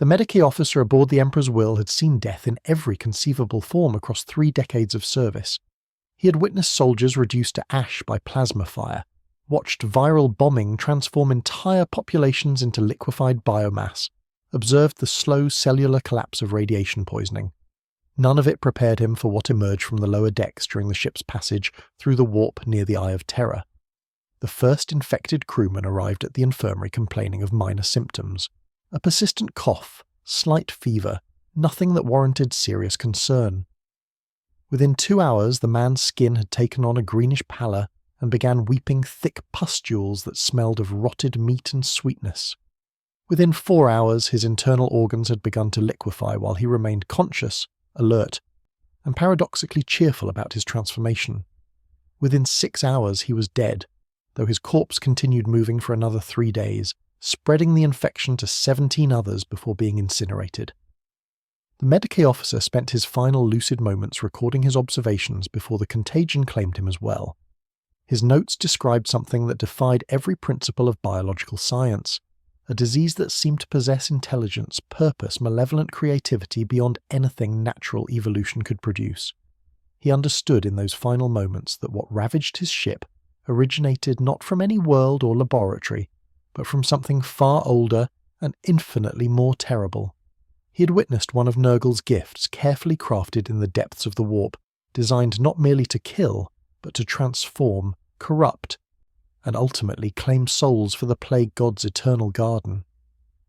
The Medicae officer aboard the Emperor's Will had seen death in every conceivable form across 3 decades of service. He had witnessed soldiers reduced to ash by plasma fire, watched viral bombing transform entire populations into liquefied biomass, observed the slow cellular collapse of radiation poisoning. None of it prepared him for what emerged from the lower decks during the ship's passage through the warp near the Eye of Terror. The first infected crewman arrived at the infirmary complaining of minor symptoms. A persistent cough, slight fever, nothing that warranted serious concern. Within 2 hours, the man's skin had taken on a greenish pallor and began weeping thick pustules that smelled of rotted meat and sweetness. Within 4 hours, his internal organs had begun to liquefy while he remained conscious, alert, and paradoxically cheerful about his transformation. Within 6 hours, he was dead, though his corpse continued moving for another 3 days, spreading the infection to 17 others before being incinerated. The Medicae officer spent his final lucid moments recording his observations before the contagion claimed him as well. His notes described something that defied every principle of biological science, a disease that seemed to possess intelligence, purpose, malevolent creativity beyond anything natural evolution could produce. He understood in those final moments that what ravaged his ship originated not from any world or laboratory, but from something far older and infinitely more terrible. He had witnessed one of Nurgle's gifts carefully crafted in the depths of the warp, designed not merely to kill, but to transform, corrupt, and ultimately claim souls for the plague god's eternal garden.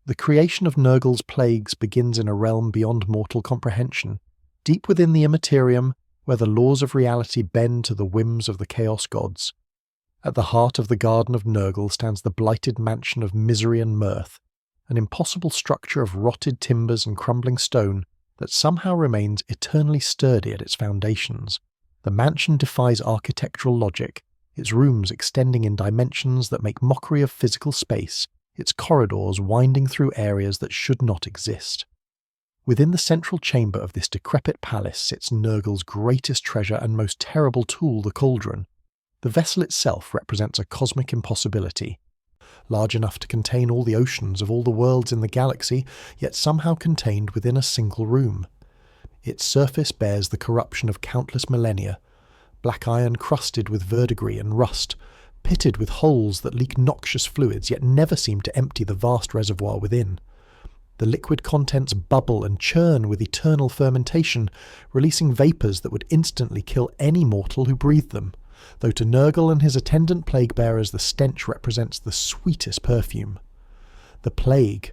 The creation of Nurgle's plagues begins in a realm beyond mortal comprehension, deep within the immaterium, where the laws of reality bend to the whims of the chaos gods. At the heart of the garden of Nurgle stands the blighted mansion of misery and mirth, an impossible structure of rotted timbers and crumbling stone that somehow remains eternally sturdy at its foundations. The mansion defies architectural logic, its rooms extending in dimensions that make mockery of physical space, its corridors winding through areas that should not exist. Within the central chamber of this decrepit palace sits Nurgle's greatest treasure and most terrible tool, the cauldron. The vessel itself represents a cosmic impossibility, large enough to contain all the oceans of all the worlds in the galaxy, yet somehow contained within a single room. Its surface bears the corruption of countless millennia, black iron crusted with verdigris and rust, pitted with holes that leak noxious fluids yet never seem to empty the vast reservoir within. The liquid contents bubble and churn with eternal fermentation, releasing vapours that would instantly kill any mortal who breathed them, though to Nurgle and his attendant plague-bearers the stench represents the sweetest perfume. The plague.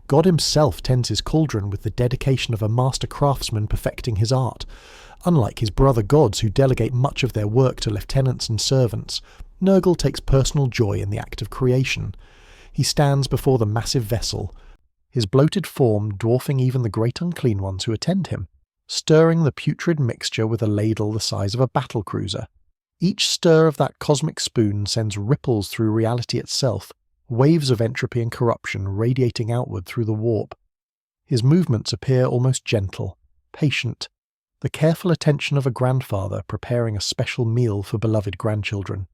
God himself tends his cauldron with the dedication of a master craftsman perfecting his art. Unlike his brother gods who delegate much of their work to lieutenants and servants, Nurgle takes personal joy in the act of creation. He stands before the massive vessel, his bloated form dwarfing even the great unclean ones who attend him, stirring the putrid mixture with a ladle the size of a battle cruiser. Each stir of that cosmic spoon sends ripples through reality itself, waves of entropy and corruption radiating outward through the warp. His movements appear almost gentle, patient, the careful attention of a grandfather preparing a special meal for beloved grandchildren.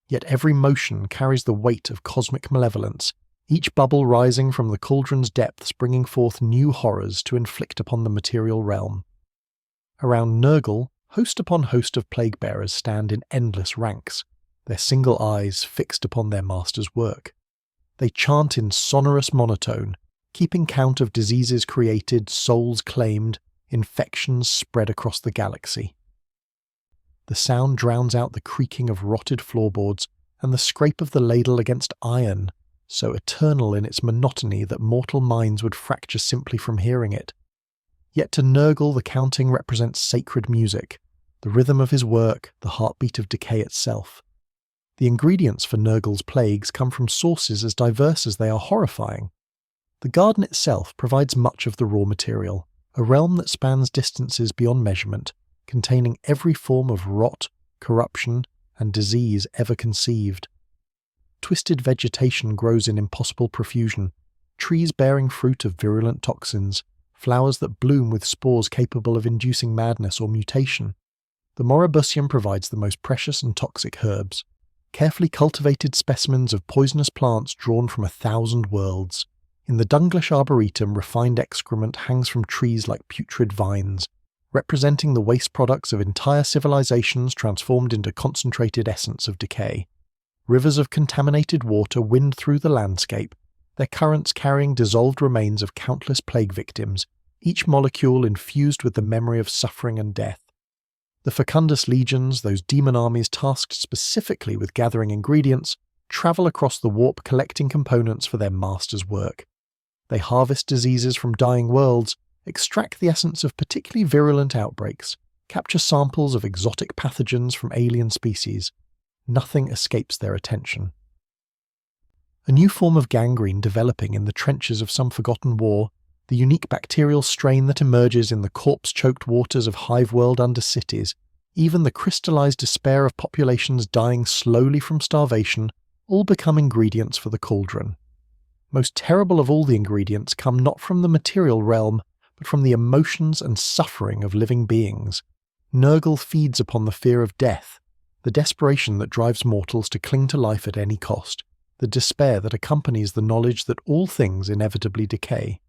Yet every motion carries the weight of cosmic malevolence, each bubble rising from the cauldron's depths bringing forth new horrors to inflict upon the material realm. Around Nurgle, host upon host of plague-bearers stand in endless ranks, their single eyes fixed upon their master's work. They chant in sonorous monotone, keeping count of diseases created, souls claimed, infections spread across the galaxy. The sound drowns out the creaking of rotted floorboards and the scrape of the ladle against iron, so eternal in its monotony that mortal minds would fracture simply from hearing it. Yet to Nurgle the counting represents sacred music, the rhythm of his work, the heartbeat of decay itself. The ingredients for Nurgle's plagues come from sources as diverse as they are horrifying. The garden itself provides much of the raw material, a realm that spans distances beyond measurement, containing every form of rot, corruption, and disease ever conceived. Twisted vegetation grows in impossible profusion, trees bearing fruit of virulent toxins, flowers that bloom with spores capable of inducing madness or mutation. The Morabusium provides the most precious and toxic herbs, carefully cultivated specimens of poisonous plants drawn from 1,000 worlds. In the Dunglish Arboretum, refined excrement hangs from trees like putrid vines, representing the waste products of entire civilizations transformed into concentrated essence of decay. Rivers of contaminated water wind through the landscape, their currents carrying dissolved remains of countless plague victims, each molecule infused with the memory of suffering and death. The fecundous legions, those demon armies tasked specifically with gathering ingredients, travel across the warp collecting components for their master's work. They harvest diseases from dying worlds, extract the essence of particularly virulent outbreaks, capture samples of exotic pathogens from alien species. Nothing escapes their attention. A new form of gangrene developing in the trenches of some forgotten war, the unique bacterial strain that emerges in the corpse-choked waters of hive-world under-cities, even the crystallized despair of populations dying slowly from starvation, all become ingredients for the cauldron. Most terrible of all the ingredients come not from the material realm, but from the emotions and suffering of living beings. Nurgle feeds upon the fear of death, the desperation that drives mortals to cling to life at any cost, the despair that accompanies the knowledge that all things inevitably decay.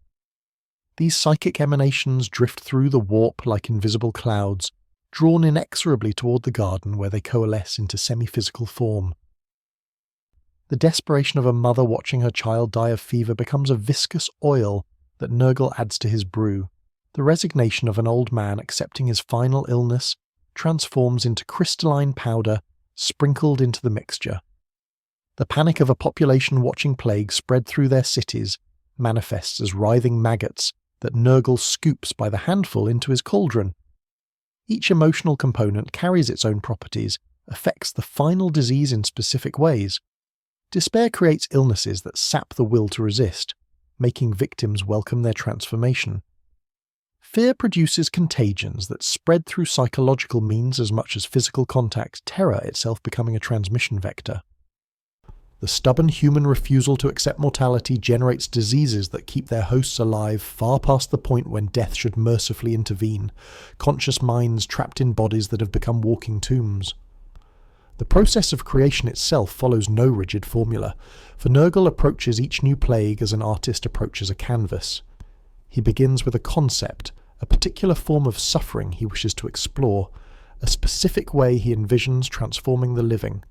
These psychic emanations drift through the warp like invisible clouds, drawn inexorably toward the garden where they coalesce into semi-physical form. The desperation of a mother watching her child die of fever becomes a viscous oil that Nurgle adds to his brew. The resignation of an old man accepting his final illness transforms into crystalline powder sprinkled into the mixture. The panic of a population watching plague spread through their cities manifests as writhing maggots that Nurgle scoops by the handful into his cauldron. Each emotional component carries its own properties, affects the final disease in specific ways. Despair creates illnesses that sap the will to resist, making victims welcome their transformation. Fear produces contagions that spread through psychological means as much as physical contact, terror itself becoming a transmission vector. The stubborn human refusal to accept mortality generates diseases that keep their hosts alive far past the point when death should mercifully intervene, conscious minds trapped in bodies that have become walking tombs. The process of creation itself follows no rigid formula, for Nurgle approaches each new plague as an artist approaches a canvas. He begins with a concept, a particular form of suffering he wishes to explore, a specific way he envisions transforming the living.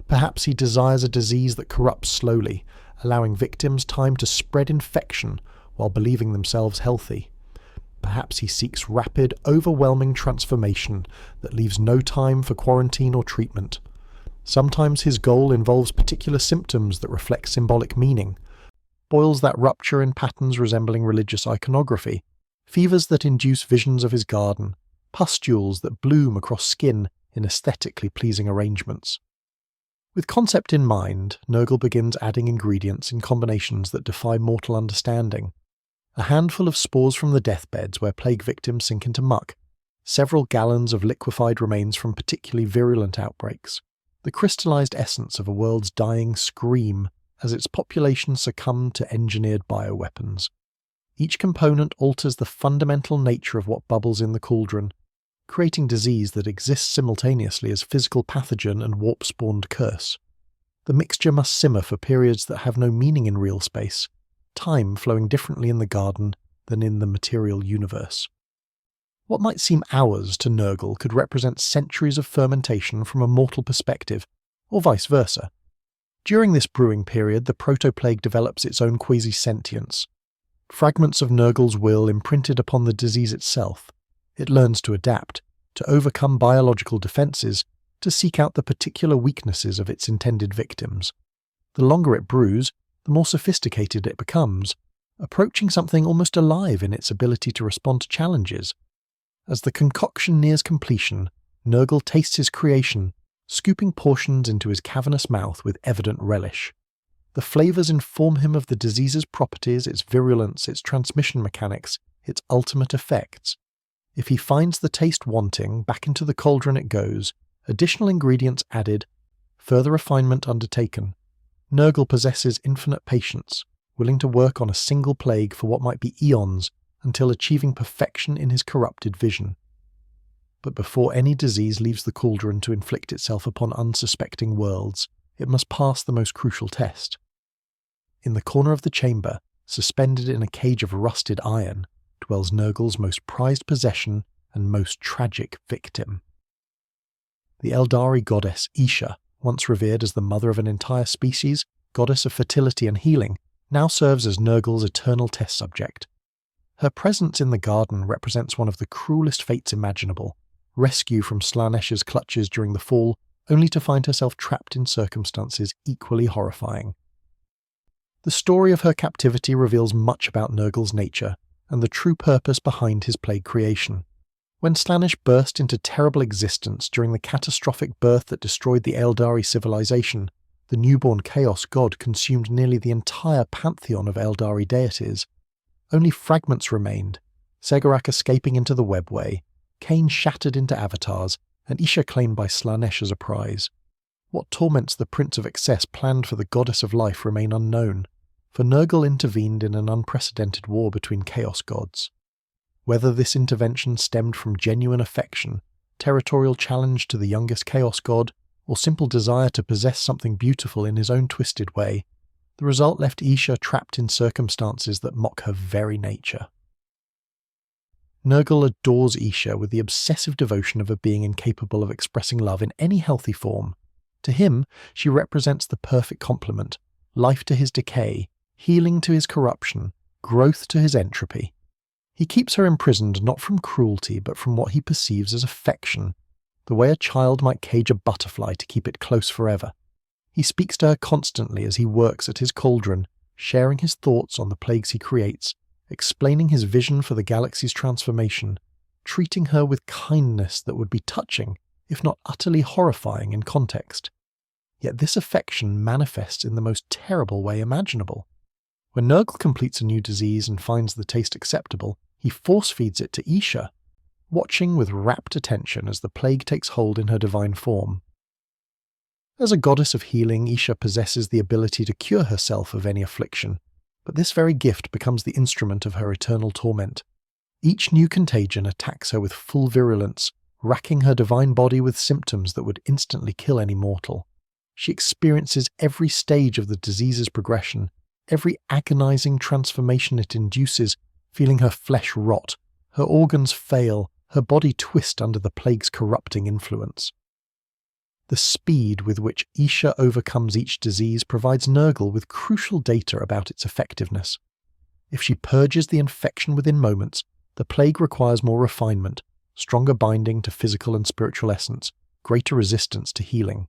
Perhaps he desires a disease that corrupts slowly, allowing victims time to spread infection while believing themselves healthy. Perhaps he seeks rapid, overwhelming transformation that leaves no time for quarantine or treatment. Sometimes his goal involves particular symptoms that reflect symbolic meaning, boils that rupture in patterns resembling religious iconography, fevers that induce visions of his garden, pustules that bloom across skin in aesthetically pleasing arrangements. With concept in mind, Nurgle begins adding ingredients in combinations that defy mortal understanding. A handful of spores from the deathbeds where plague victims sink into muck, several gallons of liquefied remains from particularly virulent outbreaks, the crystallized essence of a world's dying scream as its population succumbed to engineered bioweapons. Each component alters the fundamental nature of what bubbles in the cauldron, creating disease that exists simultaneously as physical pathogen and warp-spawned curse. The mixture must simmer for periods that have no meaning in real space, time flowing differently in the garden than in the material universe. What might seem hours to Nurgle could represent centuries of fermentation from a mortal perspective, or vice versa. During this brewing period, the protoplague develops its own quasi-sentience. Fragments of Nurgle's will imprinted upon the disease itself. It learns to adapt, to overcome biological defenses, to seek out the particular weaknesses of its intended victims. The longer it brews, the more sophisticated it becomes, approaching something almost alive in its ability to respond to challenges. As the concoction nears completion, Nurgle tastes his creation, scooping portions into his cavernous mouth with evident relish. The flavors inform him of the disease's properties, its virulence, its transmission mechanics, its ultimate effects. If he finds the taste wanting, back into the cauldron it goes, additional ingredients added, further refinement undertaken. Nurgle possesses infinite patience, willing to work on a single plague for what might be eons until achieving perfection in his corrupted vision. But before any disease leaves the cauldron to inflict itself upon unsuspecting worlds, it must pass the most crucial test. In the corner of the chamber, Suspended in a cage of rusted iron, dwells Nurgle's most prized possession and most tragic victim. The Eldari goddess Isha, once revered as the mother of an entire species, goddess of fertility and healing, now serves as Nurgle's eternal test subject. Her presence in the garden represents one of the cruelest fates imaginable: rescue from Slaanesh's clutches during the fall, only to find herself trapped in circumstances equally horrifying. The story of her captivity reveals much about Nurgle's nature and the true purpose behind his plague creation. When Slaanesh burst into terrible existence during the catastrophic birth that destroyed the Eldari civilization, the newborn Chaos God consumed nearly the entire pantheon of Eldari deities. Only fragments remained, Segarak escaping into the webway, Cain shattered into avatars, and Isha claimed by Slaanesh as a prize. What torments the Prince of Excess planned for the Goddess of Life remain unknown, for Nurgle intervened in an unprecedented war between Chaos Gods. Whether this intervention stemmed from genuine affection, territorial challenge to the youngest Chaos God, or simple desire to possess something beautiful in his own twisted way, the result left Isha trapped in circumstances that mock her very nature. Nurgle adores Isha with the obsessive devotion of a being incapable of expressing love in any healthy form. To him, she represents the perfect complement: life to his decay, healing to his corruption, growth to his entropy. He keeps her imprisoned not from cruelty but from what he perceives as affection, the way a child might cage a butterfly to keep it close forever. He speaks to her constantly as he works at his cauldron, sharing his thoughts on the plagues he creates, explaining his vision for the galaxy's transformation, treating her with kindness that would be touching, if not utterly horrifying in context. Yet this affection manifests in the most terrible way imaginable. When Nurgle completes a new disease and finds the taste acceptable, he force-feeds it to Isha, watching with rapt attention as the plague takes hold in her divine form. As a goddess of healing, Isha possesses the ability to cure herself of any affliction, but this very gift becomes the instrument of her eternal torment. Each new contagion attacks her with full virulence, racking her divine body with symptoms that would instantly kill any mortal. She experiences every stage of the disease's progression, every agonizing transformation it induces, feeling her flesh rot, her organs fail, her body twist under the plague's corrupting influence. The speed with which Isha overcomes each disease provides Nurgle with crucial data about its effectiveness. If she purges the infection within moments, the plague requires more refinement, stronger binding to physical and spiritual essence, greater resistance to healing.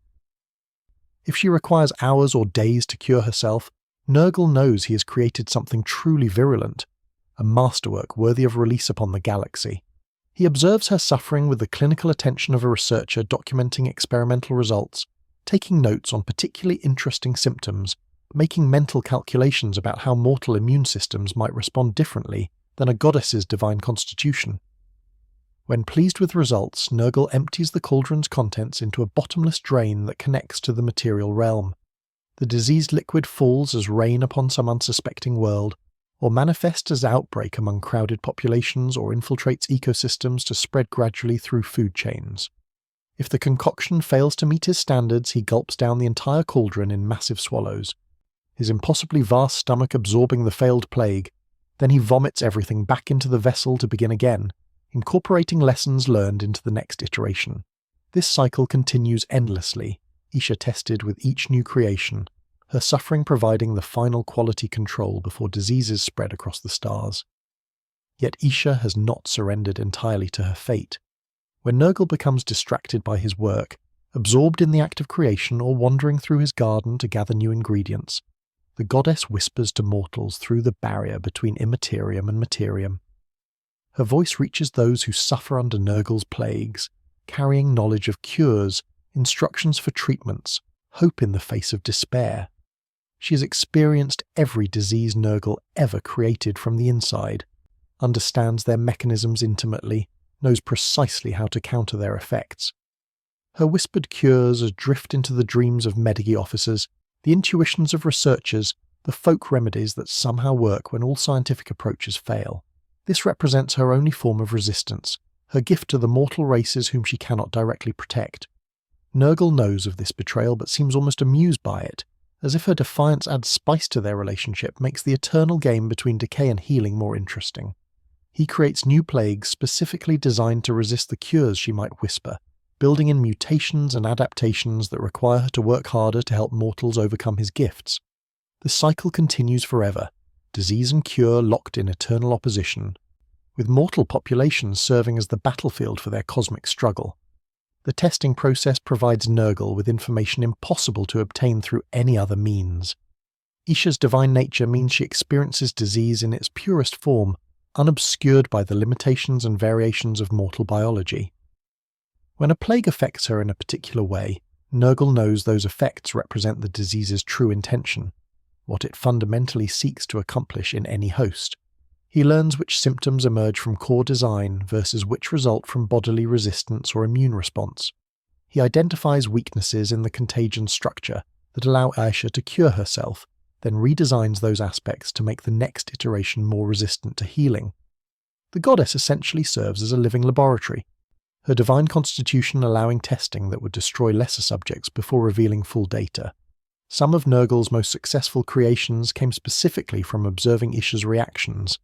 If she requires hours or days to cure herself, Nurgle knows he has created something truly virulent, a masterwork worthy of release upon the galaxy. He observes her suffering with the clinical attention of a researcher documenting experimental results, taking notes on particularly interesting symptoms, making mental calculations about how mortal immune systems might respond differently than a goddess's divine constitution. When pleased with results, Nurgle empties the cauldron's contents into a bottomless drain that connects to the material realm. The diseased liquid falls as rain upon some unsuspecting world, or manifests as outbreak among crowded populations, or infiltrates ecosystems to spread gradually through food chains. If the concoction fails to meet his standards, he gulps down the entire cauldron in massive swallows, his impossibly vast stomach absorbing the failed plague. Then he vomits everything back into the vessel to begin again, incorporating lessons learned into the next iteration. This cycle continues endlessly, Isha tested with each new creation, her suffering providing the final quality control before diseases spread across the stars. Yet Isha has not surrendered entirely to her fate. When Nurgle becomes distracted by his work, absorbed in the act of creation or wandering through his garden to gather new ingredients, the goddess whispers to mortals through the barrier between immaterium and materium. Her voice reaches those who suffer under Nurgle's plagues, carrying knowledge of cures, instructions for treatments, hope in the face of despair. She has experienced every disease Nurgle ever created from the inside, understands their mechanisms intimately, knows precisely how to counter their effects. Her whispered cures drift into the dreams of Medigi officers, the intuitions of researchers, the folk remedies that somehow work when all scientific approaches fail. This represents her only form of resistance, her gift to the mortal races whom she cannot directly protect. Nurgle knows of this betrayal but seems almost amused by it, as if her defiance adds spice to their relationship, makes the eternal game between decay and healing more interesting. He creates new plagues specifically designed to resist the cures she might whisper, building in mutations and adaptations that require her to work harder to help mortals overcome his gifts. The cycle continues forever, disease and cure locked in eternal opposition, with mortal populations serving as the battlefield for their cosmic struggle. The testing process provides Nurgle with information impossible to obtain through any other means. Isha's divine nature means she experiences disease in its purest form, unobscured by the limitations and variations of mortal biology. When a plague affects her in a particular way, Nurgle knows those effects represent the disease's true intention, what it fundamentally seeks to accomplish in any host. He learns which symptoms emerge from core design versus which result from bodily resistance or immune response. He identifies weaknesses in the contagion structure that allow Aisha to cure herself, then redesigns those aspects to make the next iteration more resistant to healing. The goddess essentially serves as a living laboratory, her divine constitution allowing testing that would destroy lesser subjects before revealing full data. Some of Nurgle's most successful creations came specifically from observing Isha's reactions.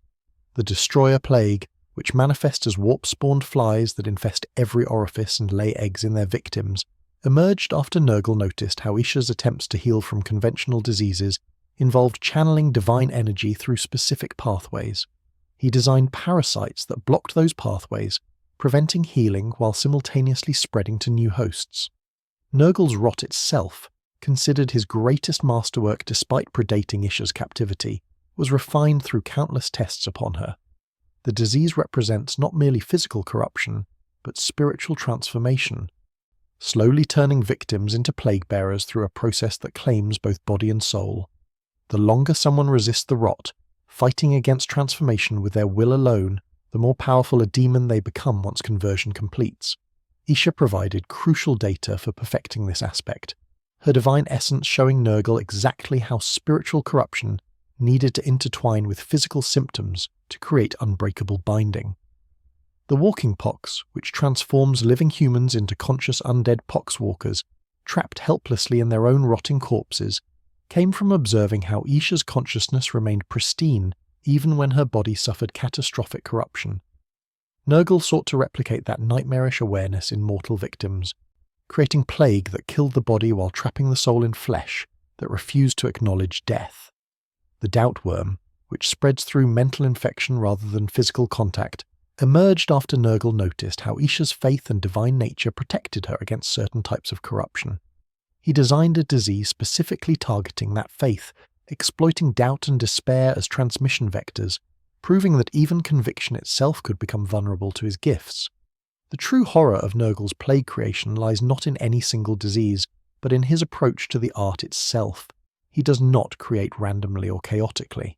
The Destroyer Plague, which manifests as warp-spawned flies that infest every orifice and lay eggs in their victims, emerged after Nurgle noticed how Isha's attempts to heal from conventional diseases involved channeling divine energy through specific pathways. He designed parasites that blocked those pathways, preventing healing while simultaneously spreading to new hosts. Nurgle's rot itself, considered his greatest masterwork despite predating Isha's captivity, was refined through countless tests upon her. The disease represents not merely physical corruption, but spiritual transformation, slowly turning victims into plague-bearers through a process that claims both body and soul. The longer someone resists the rot, fighting against transformation with their will alone, the more powerful a demon they become once conversion completes. Isha provided crucial data for perfecting this aspect, her divine essence showing Nurgle exactly how spiritual corruption needed to intertwine with physical symptoms to create unbreakable binding. The walking pox, which transforms living humans into conscious undead poxwalkers, trapped helplessly in their own rotting corpses, came from observing how Isha's consciousness remained pristine even when her body suffered catastrophic corruption. Nurgle sought to replicate that nightmarish awareness in mortal victims, creating plague that killed the body while trapping the soul in flesh that refused to acknowledge death. The doubt worm, which spreads through mental infection rather than physical contact, emerged after Nurgle noticed how Isha's faith and divine nature protected her against certain types of corruption. He designed a disease specifically targeting that faith, exploiting doubt and despair as transmission vectors, proving that even conviction itself could become vulnerable to his gifts. The true horror of Nurgle's plague creation lies not in any single disease, but in his approach to the art itself. He does not create randomly or chaotically.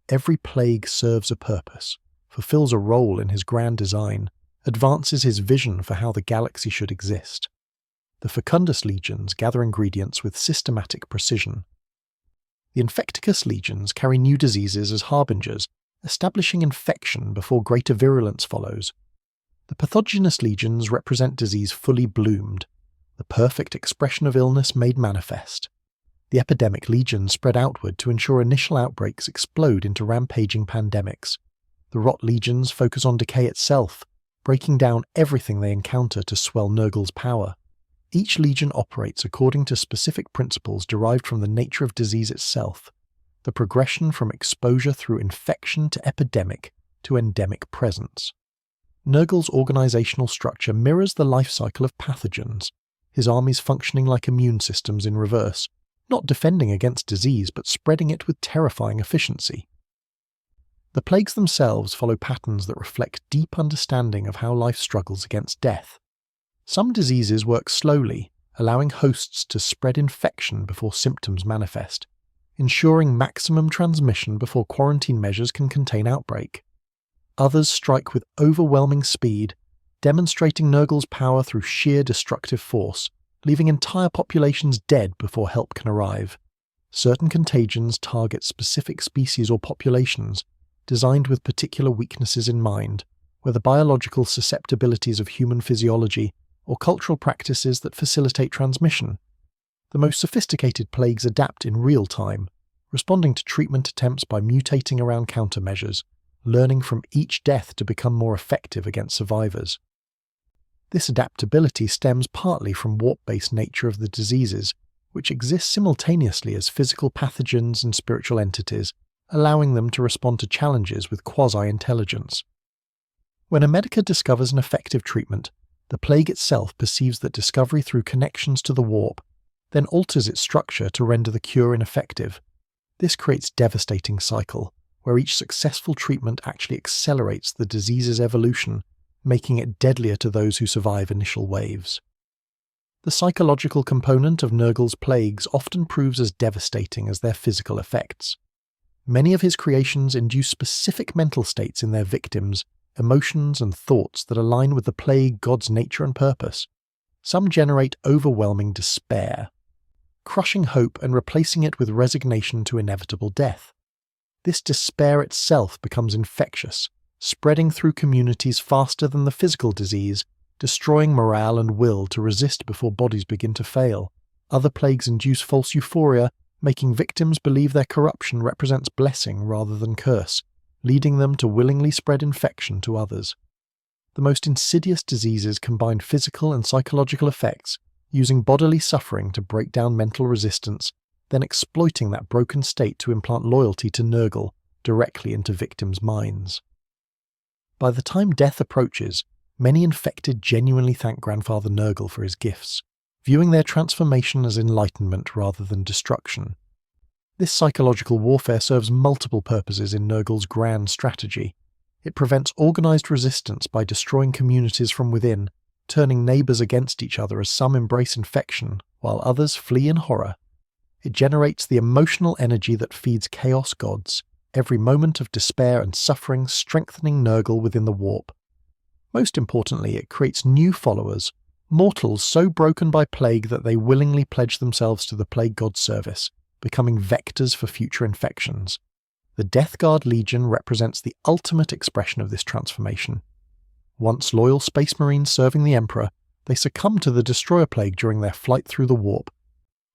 Every plague serves a purpose, fulfills a role in his grand design, advances his vision for how the galaxy should exist. The Fecundus legions gather ingredients with systematic precision. The Infecticus legions carry new diseases as harbingers, establishing infection before greater virulence follows. The Pathogenous legions represent disease fully bloomed, the perfect expression of illness made manifest. The Epidemic legions spread outward to ensure initial outbreaks explode into rampaging pandemics. The Rot legions focus on decay itself, breaking down everything they encounter to swell Nurgle's power. Each legion operates according to specific principles derived from the nature of disease itself, the progression from exposure through infection to epidemic to endemic presence. Nurgle's organizational structure mirrors the life cycle of pathogens, his armies functioning like immune systems in reverse, not defending against disease but spreading it with terrifying efficiency. The plagues themselves follow patterns that reflect deep understanding of how life struggles against death. Some diseases work slowly, allowing hosts to spread infection before symptoms manifest, ensuring maximum transmission before quarantine measures can contain outbreak. Others strike with overwhelming speed, demonstrating Nurgle's power through sheer destructive force, leaving entire populations dead before help can arrive. Certain contagions target specific species or populations, designed with particular weaknesses in mind, whether biological susceptibilities of human physiology or cultural practices that facilitate transmission. The most sophisticated plagues adapt in real time, responding to treatment attempts by mutating around countermeasures, learning from each death to become more effective against survivors. This adaptability stems partly from warp-based nature of the diseases, which exist simultaneously as physical pathogens and spiritual entities, allowing them to respond to challenges with quasi-intelligence. When a medica discovers an effective treatment, the plague itself perceives that discovery through connections to the warp, then alters its structure to render the cure ineffective. This creates a devastating cycle, where each successful treatment actually accelerates the disease's evolution, making it deadlier to those who survive initial waves. The psychological component of Nurgle's plagues often proves as devastating as their physical effects. Many of his creations induce specific mental states in their victims, emotions and thoughts that align with the plague god's nature and purpose. Some generate overwhelming despair, crushing hope and replacing it with resignation to inevitable death. This despair itself becomes infectious, spreading through communities faster than the physical disease, destroying morale and will to resist before bodies begin to fail. Other plagues induce false euphoria, making victims believe their corruption represents blessing rather than curse, leading them to willingly spread infection to others. The most insidious diseases combine physical and psychological effects, using bodily suffering to break down mental resistance, then exploiting that broken state to implant loyalty to Nurgle directly into victims' minds. By the time death approaches, many infected genuinely thank Grandfather Nurgle for his gifts, viewing their transformation as enlightenment rather than destruction. This psychological warfare serves multiple purposes in Nurgle's grand strategy. It prevents organized resistance by destroying communities from within, turning neighbors against each other as some embrace infection, while others flee in horror. It generates the emotional energy that feeds chaos gods, every moment of despair and suffering strengthening Nurgle within the warp. Most importantly, it creates new followers, mortals so broken by plague that they willingly pledge themselves to the plague god's service, becoming vectors for future infections. The Death Guard Legion represents the ultimate expression of this transformation. Once loyal Space Marines serving the Emperor, they succumb to the Destroyer Plague during their flight through the warp.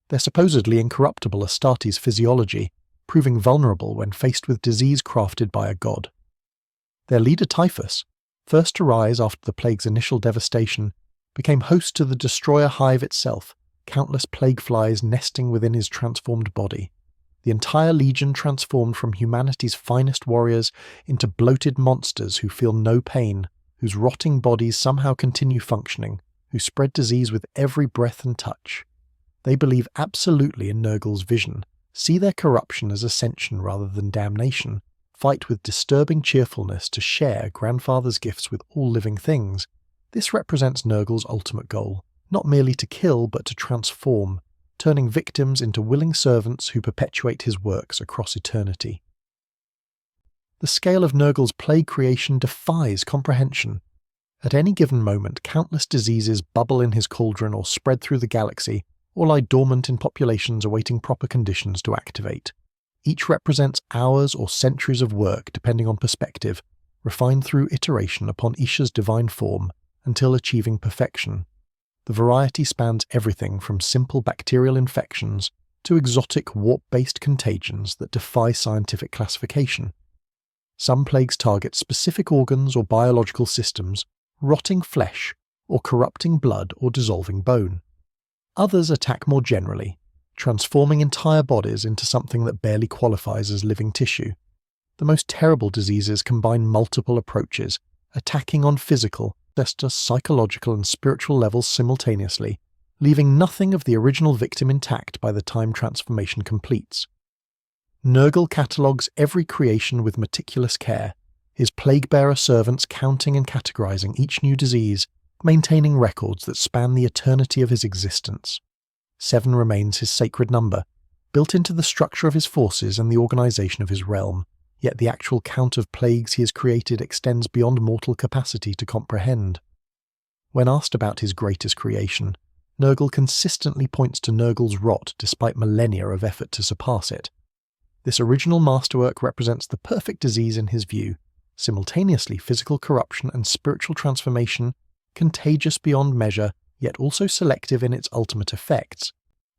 They're supposedly incorruptible Astartes' physiology, proving vulnerable when faced with disease crafted by a god. Their leader Typhus, first to rise after the plague's initial devastation, became host to the Destroyer Hive itself, countless plague flies nesting within his transformed body. The entire legion transformed from humanity's finest warriors into bloated monsters who feel no pain, whose rotting bodies somehow continue functioning, who spread disease with every breath and touch. They believe absolutely in Nurgle's vision, see their corruption as ascension rather than damnation, fight with disturbing cheerfulness to share Grandfather's gifts with all living things. This represents Nurgle's ultimate goal, not merely to kill but to transform, turning victims into willing servants who perpetuate his works across eternity. The scale of Nurgle's plague creation defies comprehension. At any given moment, countless diseases bubble in his cauldron or spread through the galaxy, or lie dormant in populations awaiting proper conditions to activate. Each represents hours or centuries of work depending on perspective, refined through iteration upon Isha's divine form, until achieving perfection. The variety spans everything from simple bacterial infections to exotic warp-based contagions that defy scientific classification. Some plagues target specific organs or biological systems, rotting flesh, or corrupting blood or dissolving bone. Others attack more generally, transforming entire bodies into something that barely qualifies as living tissue. The most terrible diseases combine multiple approaches, attacking on physical, psychological and spiritual levels simultaneously, leaving nothing of the original victim intact by the time transformation completes. Nurgle catalogues every creation with meticulous care, his plague-bearer servants counting and categorizing each new disease, maintaining records that span the eternity of his existence. 7 remains his sacred number, built into the structure of his forces and the organization of his realm, yet the actual count of plagues he has created extends beyond mortal capacity to comprehend. When asked about his greatest creation, Nurgle consistently points to Nurgle's rot despite millennia of effort to surpass it. This original masterwork represents the perfect disease in his view, simultaneously physical corruption and spiritual transformation, contagious beyond measure, yet also selective in its ultimate effects.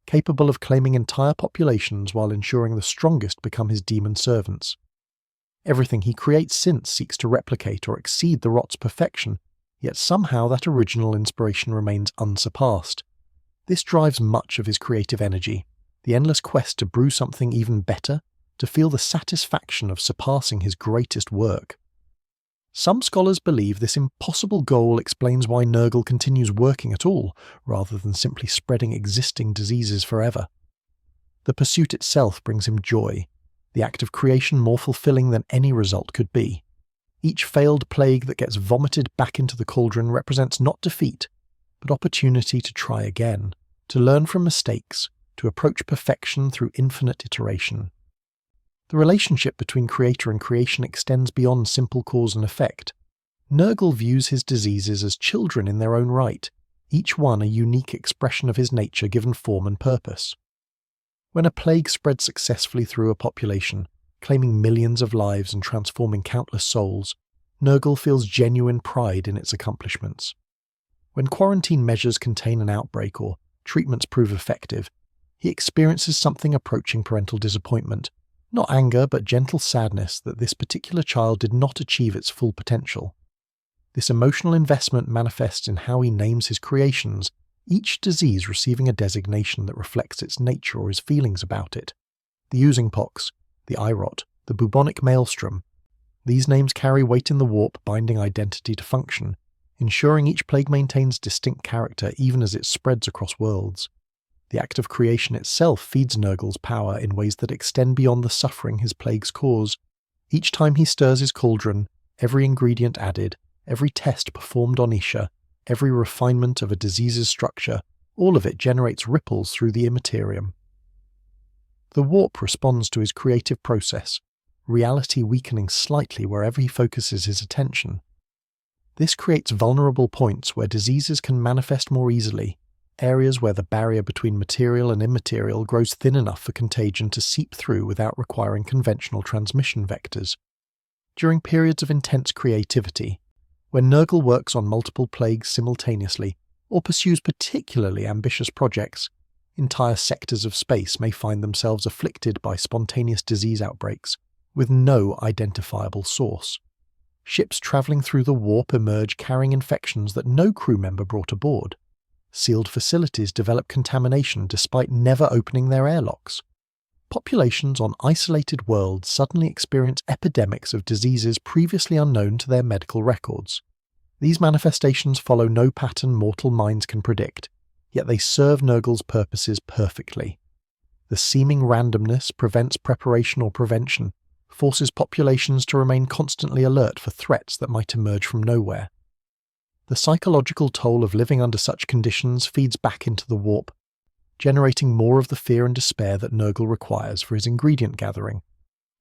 capable of claiming entire populations while ensuring the strongest become his demon servants. Everything he creates since seeks to replicate or exceed the rot's perfection, yet somehow that original inspiration remains unsurpassed. This drives much of his creative energy, the endless quest to brew something even better, to feel the satisfaction of surpassing his greatest work. Some scholars believe this impossible goal explains why Nurgle continues working at all, rather than simply spreading existing diseases forever. The pursuit itself brings him joy, the act of creation more fulfilling than any result could be. Each failed plague that gets vomited back into the cauldron represents not defeat, but opportunity to try again, to learn from mistakes, to approach perfection through infinite iteration. The relationship between creator and creation extends beyond simple cause and effect. Nurgle views his diseases as children in their own right, each one a unique expression of his nature given form and purpose. When a plague spreads successfully through a population, claiming millions of lives and transforming countless souls, Nurgle feels genuine pride in its accomplishments. When quarantine measures contain an outbreak or treatments prove effective, he experiences something approaching parental disappointment, not anger but gentle sadness that this particular child did not achieve its full potential. This emotional investment manifests in how he names his creations, each disease receiving a designation that reflects its nature or his feelings about it. The oozing pox, the eye rot, the bubonic maelstrom. These names carry weight in the warp binding identity to function, ensuring each plague maintains distinct character even as it spreads across worlds. The act of creation itself feeds Nurgle's power in ways that extend beyond the suffering his plagues cause. Each time he stirs his cauldron, every ingredient added, every test performed on Isha, every refinement of a disease's structure, all of it generates ripples through the immaterium. The warp responds to his creative process, reality weakening slightly wherever he focuses his attention. This creates vulnerable points where diseases can manifest more easily, areas where the barrier between material and immaterial grows thin enough for contagion to seep through without requiring conventional transmission vectors. During periods of intense creativity, when Nurgle works on multiple plagues simultaneously, or pursues particularly ambitious projects, entire sectors of space may find themselves afflicted by spontaneous disease outbreaks, with no identifiable source. Ships travelling through the warp emerge carrying infections that no crew member brought aboard. Sealed facilities develop contamination despite never opening their airlocks. Populations on isolated worlds suddenly experience epidemics of diseases previously unknown to their medical records. These manifestations follow no pattern mortal minds can predict, yet they serve Nurgle's purposes perfectly. The seeming randomness prevents preparation or prevention, forces populations to remain constantly alert for threats that might emerge from nowhere. The psychological toll of living under such conditions feeds back into the warp, generating more of the fear and despair that Nurgle requires for his ingredient gathering.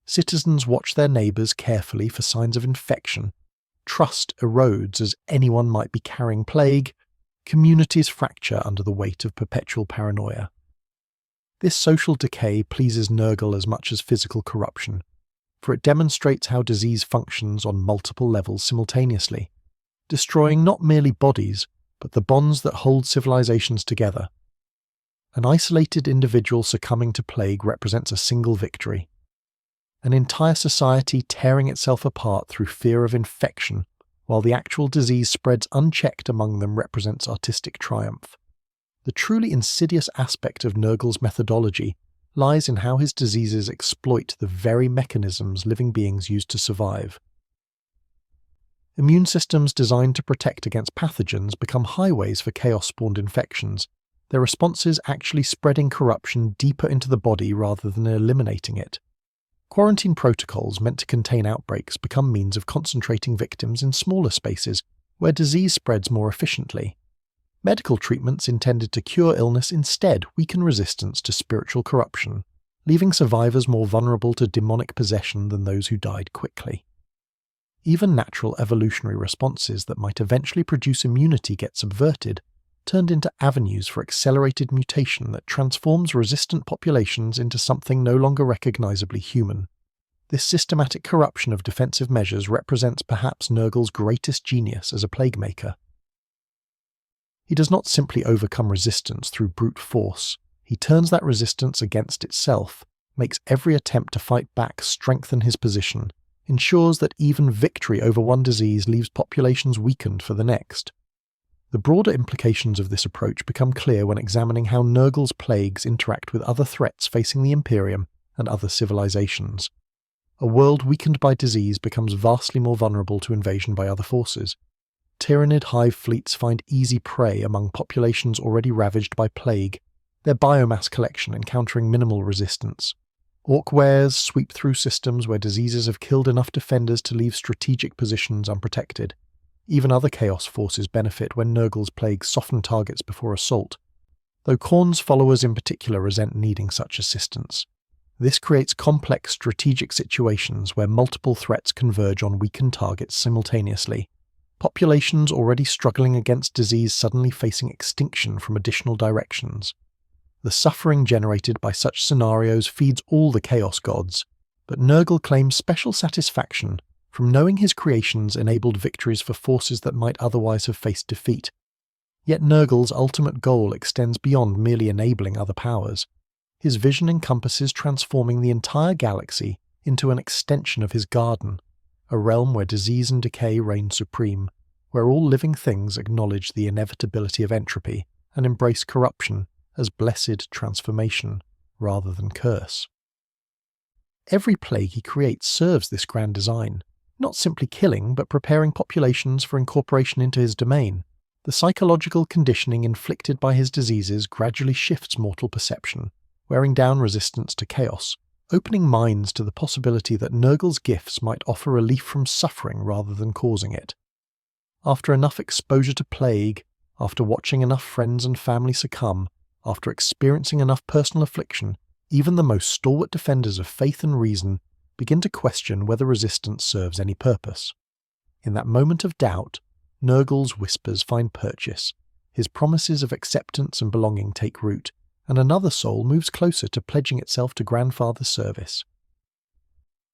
Citizens watch their neighbours carefully for signs of infection. Trust erodes as anyone might be carrying plague. Communities fracture under the weight of perpetual paranoia. This social decay pleases Nurgle as much as physical corruption, for it demonstrates how disease functions on multiple levels simultaneously, destroying not merely bodies, but the bonds that hold civilizations together. An isolated individual succumbing to plague represents a single victory. An entire society tearing itself apart through fear of infection, while the actual disease spreads unchecked among them represents artistic triumph. The truly insidious aspect of Nurgle's methodology lies in how his diseases exploit the very mechanisms living beings use to survive. Immune systems designed to protect against pathogens become highways for chaos-spawned infections, their responses actually spreading corruption deeper into the body rather than eliminating it. Quarantine protocols meant to contain outbreaks become means of concentrating victims in smaller spaces where disease spreads more efficiently. Medical treatments intended to cure illness instead weaken resistance to spiritual corruption, leaving survivors more vulnerable to demonic possession than those who died quickly. Even natural evolutionary responses that might eventually produce immunity get subverted, turned into avenues for accelerated mutation that transforms resistant populations into something no longer recognizably human. This systematic corruption of defensive measures represents perhaps Nurgle's greatest genius as a plague maker. He does not simply overcome resistance through brute force, He turns that resistance against itself, makes every attempt to fight back strengthen his position, ensures that even victory over one disease leaves populations weakened for the next. The broader implications of this approach become clear when examining how Nurgle's plagues interact with other threats facing the Imperium and other civilizations. A world weakened by disease becomes vastly more vulnerable to invasion by other forces. Tyrannid hive fleets find easy prey among populations already ravaged by plague, their biomass collection encountering minimal resistance. Orc wares sweep through systems where diseases have killed enough defenders to leave strategic positions unprotected. Even other Chaos forces benefit when Nurgle's plagues soften targets before assault, though Khorne's followers in particular resent needing such assistance. This creates complex strategic situations where multiple threats converge on weakened targets simultaneously. Populations already struggling against disease suddenly facing extinction from additional directions. The suffering generated by such scenarios feeds all the Chaos gods, but Nurgle claims special satisfaction from knowing his creations enabled victories for forces that might otherwise have faced defeat. Yet Nurgle's ultimate goal extends beyond merely enabling other powers. His vision encompasses transforming the entire galaxy into an extension of his garden, a realm where disease and decay reign supreme, where all living things acknowledge the inevitability of entropy and embrace corruption as blessed transformation rather than curse. Every plague he creates serves this grand design, not simply killing but preparing populations for incorporation into his domain. The psychological conditioning inflicted by his diseases gradually shifts mortal perception, wearing down resistance to chaos, opening minds to the possibility that Nurgle's gifts might offer relief from suffering rather than causing it. After enough exposure to plague, after watching enough friends and family succumb, after experiencing enough personal affliction, even the most stalwart defenders of faith and reason begin to question whether resistance serves any purpose. In that moment of doubt, Nurgle's whispers find purchase, his promises of acceptance and belonging take root, and another soul moves closer to pledging itself to grandfather's service.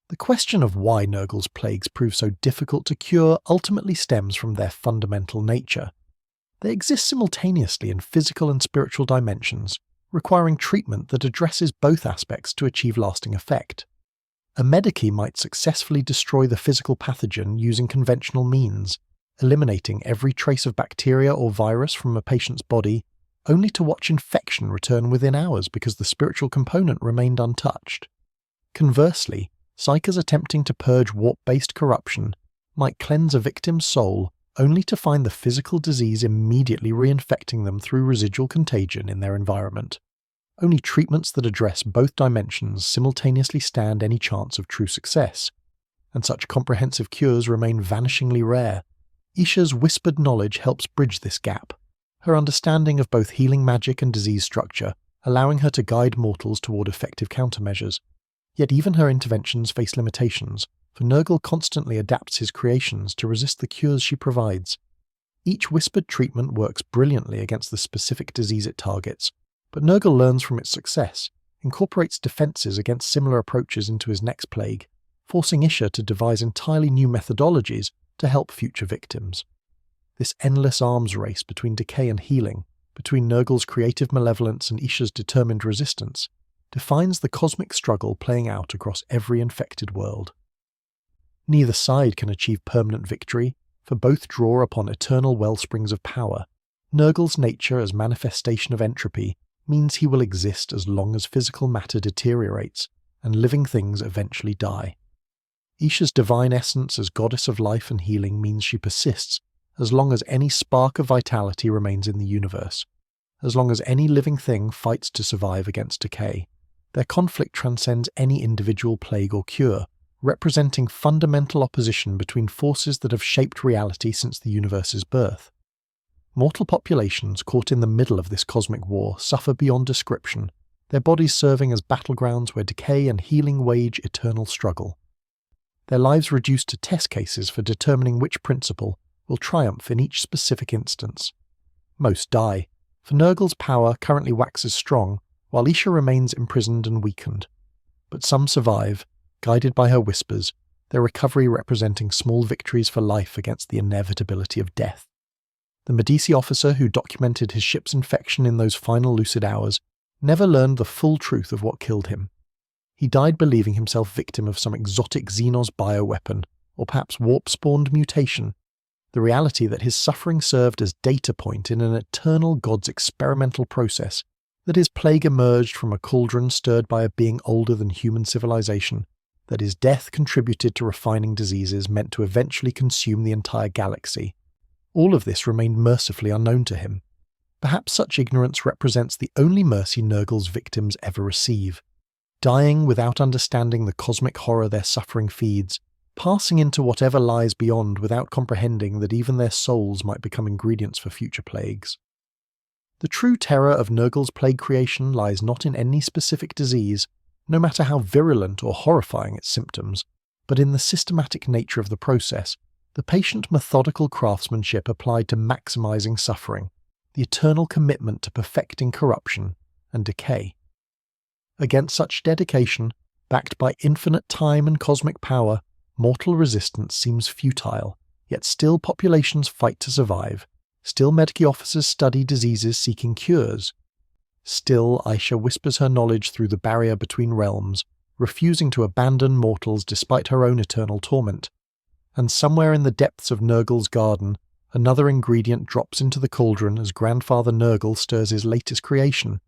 The question of why Nurgle's plagues prove so difficult to cure ultimately stems from their fundamental nature. They exist simultaneously in physical and spiritual dimensions, requiring treatment that addresses both aspects to achieve lasting effect. A medici might successfully destroy the physical pathogen using conventional means, eliminating every trace of bacteria or virus from a patient's body, only to watch infection return within hours because the spiritual component remained untouched. Conversely, psychers attempting to purge warp-based corruption might cleanse a victim's soul only to find the physical disease immediately reinfecting them through residual contagion in their environment. Only treatments that address both dimensions simultaneously stand any chance of true success, and such comprehensive cures remain vanishingly rare. Isha's whispered knowledge helps bridge this gap, her understanding of both healing magic and disease structure, allowing her to guide mortals toward effective countermeasures. Yet even her interventions face limitations, for Nurgle constantly adapts his creations to resist the cures she provides. Each whispered treatment works brilliantly against the specific disease it targets, but Nurgle learns from its success, incorporates defenses against similar approaches into his next plague, forcing Isha to devise entirely new methodologies to help future victims. This endless arms race between decay and healing, between Nurgle's creative malevolence and Isha's determined resistance, defines the cosmic struggle playing out across every infected world. Neither side can achieve permanent victory, for both draw upon eternal wellsprings of power. Nurgle's nature as manifestation of entropy means he will exist as long as physical matter deteriorates, and living things eventually die. Isha's divine essence as goddess of life and healing means she persists as long as any spark of vitality remains in the universe, as long as any living thing fights to survive against decay. Their conflict transcends any individual plague or cure, representing fundamental opposition between forces that have shaped reality since the universe's birth. Mortal populations caught in the middle of this cosmic war suffer beyond description, their bodies serving as battlegrounds where decay and healing wage eternal struggle. Their lives reduced to test cases for determining which principle will triumph in each specific instance. Most die, for Nurgle's power currently waxes strong, while Isha remains imprisoned and weakened. But some survive, guided by her whispers, their recovery representing small victories for life against the inevitability of death. The Medici officer who documented his ship's infection in those final lucid hours never learned the full truth of what killed him. He died believing himself victim of some exotic Xenos bioweapon, or perhaps warp-spawned mutation, the reality that his suffering served as data point in an eternal god's experimental process, that his plague emerged from a cauldron stirred by a being older than human civilization, that his death contributed to refining diseases meant to eventually consume the entire galaxy. All of this remained mercifully unknown to him. Perhaps such ignorance represents the only mercy Nurgle's victims ever receive, dying without understanding the cosmic horror their suffering feeds, passing into whatever lies beyond without comprehending that even their souls might become ingredients for future plagues. The true terror of Nurgle's plague creation lies not in any specific disease, no matter how virulent or horrifying its symptoms, but in the systematic nature of the process, the patient methodical craftsmanship applied to maximizing suffering, the eternal commitment to perfecting corruption and decay. Against such dedication, backed by infinite time and cosmic power, mortal resistance seems futile, yet still populations fight to survive, still medici officers study diseases seeking cures. Still Aisha whispers her knowledge through the barrier between realms, refusing to abandon mortals despite her own eternal torment. And somewhere in the depths of Nurgle's garden, another ingredient drops into the cauldron as Grandfather Nurgle stirs his latest creation,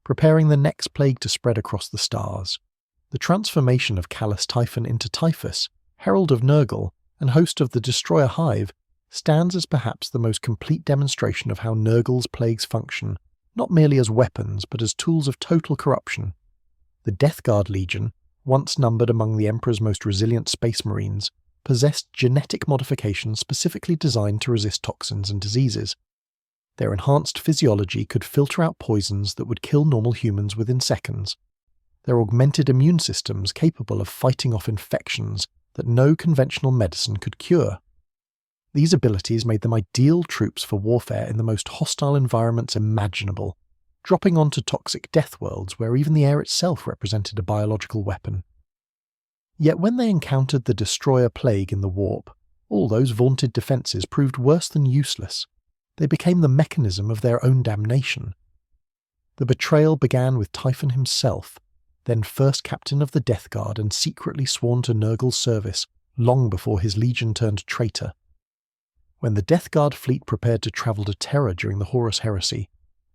preparing the next plague to spread across the stars. The transformation of Callous Typhon into Typhus, herald of Nurgle and host of the Destroyer Hive, stands as perhaps the most complete demonstration of how Nurgle's plagues function, not merely as weapons but as tools of total corruption. The Death Guard Legion, once numbered among the Emperor's most resilient space marines, possessed genetic modifications specifically designed to resist toxins and diseases. Their enhanced physiology could filter out poisons that would kill normal humans within seconds. Their augmented immune systems capable of fighting off infections that no conventional medicine could cure. These abilities made them ideal troops for warfare in the most hostile environments imaginable, dropping onto toxic death worlds where even the air itself represented a biological weapon. Yet when they encountered the Destroyer Plague in the warp, all those vaunted defences proved worse than useless. They became the mechanism of their own damnation. The betrayal began with Typhon himself, then first captain of the Death Guard and secretly sworn to Nurgle's service long before his legion turned traitor. When the Death Guard fleet prepared to travel to Terra during the Horus Heresy,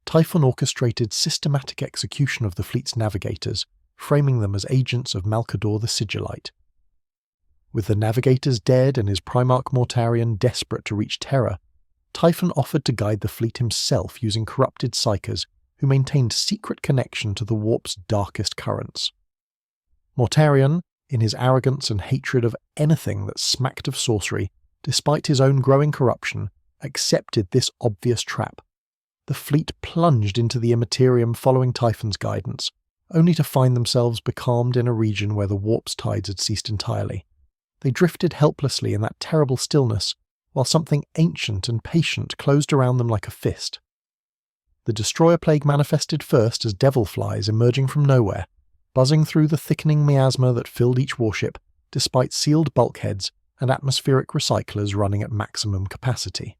Typhon orchestrated systematic execution of the fleet's navigators, framing them as agents of Malkador the Sigillite. With the navigators dead and his Primarch Mortarion desperate to reach Terra, Typhon offered to guide the fleet himself using corrupted psykers who maintained secret connection to the warp's darkest currents. Mortarion, in his arrogance and hatred of anything that smacked of sorcery, despite his own growing corruption, accepted this obvious trap. The fleet plunged into the Immaterium following Typhon's guidance, only to find themselves becalmed in a region where the warp's tides had ceased entirely. They drifted helplessly in that terrible stillness, while something ancient and patient closed around them like a fist. The Destroyer Plague manifested first as devil flies emerging from nowhere, buzzing through the thickening miasma that filled each warship, despite sealed bulkheads and atmospheric recyclers running at maximum capacity.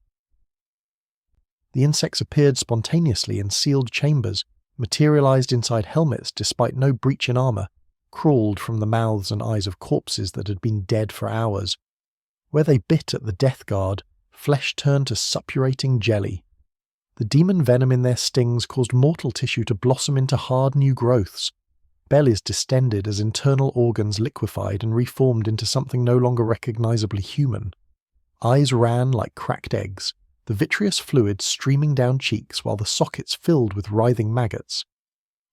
The insects appeared spontaneously in sealed chambers, materialized inside helmets despite no breach in armor, crawled from the mouths and eyes of corpses that had been dead for hours. Where they bit at the Death Guard, flesh turned to suppurating jelly. The demon venom in their stings caused mortal tissue to blossom into hard new growths. Bellies distended as internal organs liquefied and reformed into something no longer recognizably human. Eyes ran like cracked eggs, the vitreous fluid streaming down cheeks while the sockets filled with writhing maggots.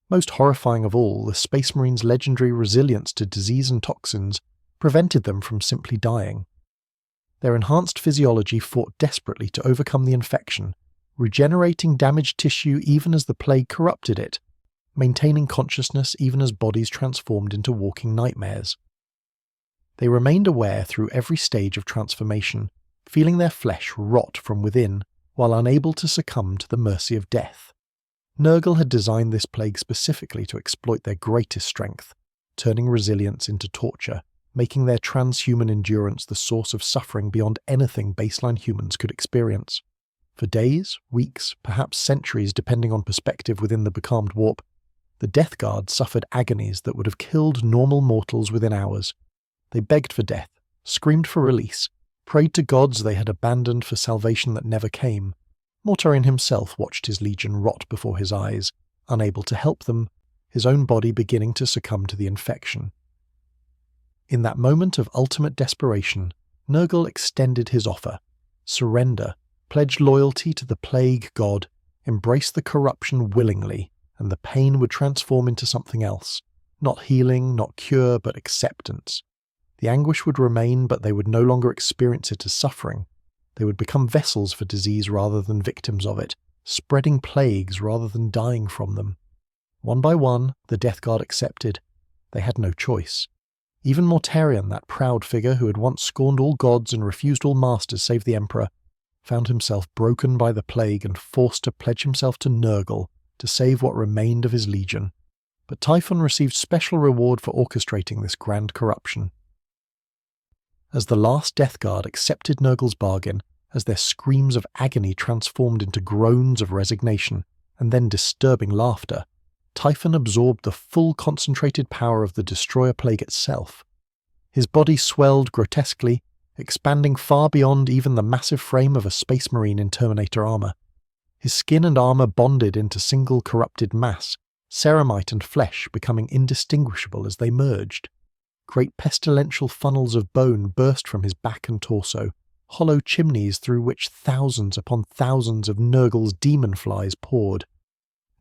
Most horrifying of all, the Space Marines' legendary resilience to disease and toxins prevented them from simply dying. Their enhanced physiology fought desperately to overcome the infection, regenerating damaged tissue even as the plague corrupted it, maintaining consciousness even as bodies transformed into walking nightmares. They remained aware through every stage of transformation, feeling their flesh rot from within, while unable to succumb to the mercy of death. Nurgle had designed this plague specifically to exploit their greatest strength, turning resilience into torture, making their transhuman endurance the source of suffering beyond anything baseline humans could experience. For days, weeks, perhaps centuries depending on perspective within the becalmed warp, The Death Guard suffered agonies that would have killed normal mortals within hours. They begged for death, screamed for release, prayed to gods they had abandoned for salvation that never came. Mortarion himself watched his legion rot before his eyes, unable to help them, his own body beginning to succumb to the infection. In that moment of ultimate desperation, Nurgle extended his offer. Surrender, pledge loyalty to the plague god, embrace the corruption willingly, and the pain would transform into something else. Not healing, not cure, but acceptance. The anguish would remain, but they would no longer experience it as suffering. They would become vessels for disease rather than victims of it, spreading plagues rather than dying from them. One by one, the Death Guard accepted. They had no choice. Even Mortarion, that proud figure who had once scorned all gods and refused all masters save the Emperor, found himself broken by the plague and forced to pledge himself to Nurgle to save what remained of his legion. But Typhon received special reward for orchestrating this grand corruption. As the last Death Guard accepted Nurgle's bargain, as their screams of agony transformed into groans of resignation, and then disturbing laughter, Typhon absorbed the full concentrated power of the Destroyer Plague itself. His body swelled grotesquely, expanding far beyond even the massive frame of a Space Marine in Terminator armor. His skin and armor bonded into single corrupted mass, ceramite and flesh becoming indistinguishable as they merged. Great pestilential funnels of bone burst from his back and torso, hollow chimneys through which thousands upon thousands of Nurgle's demon flies poured.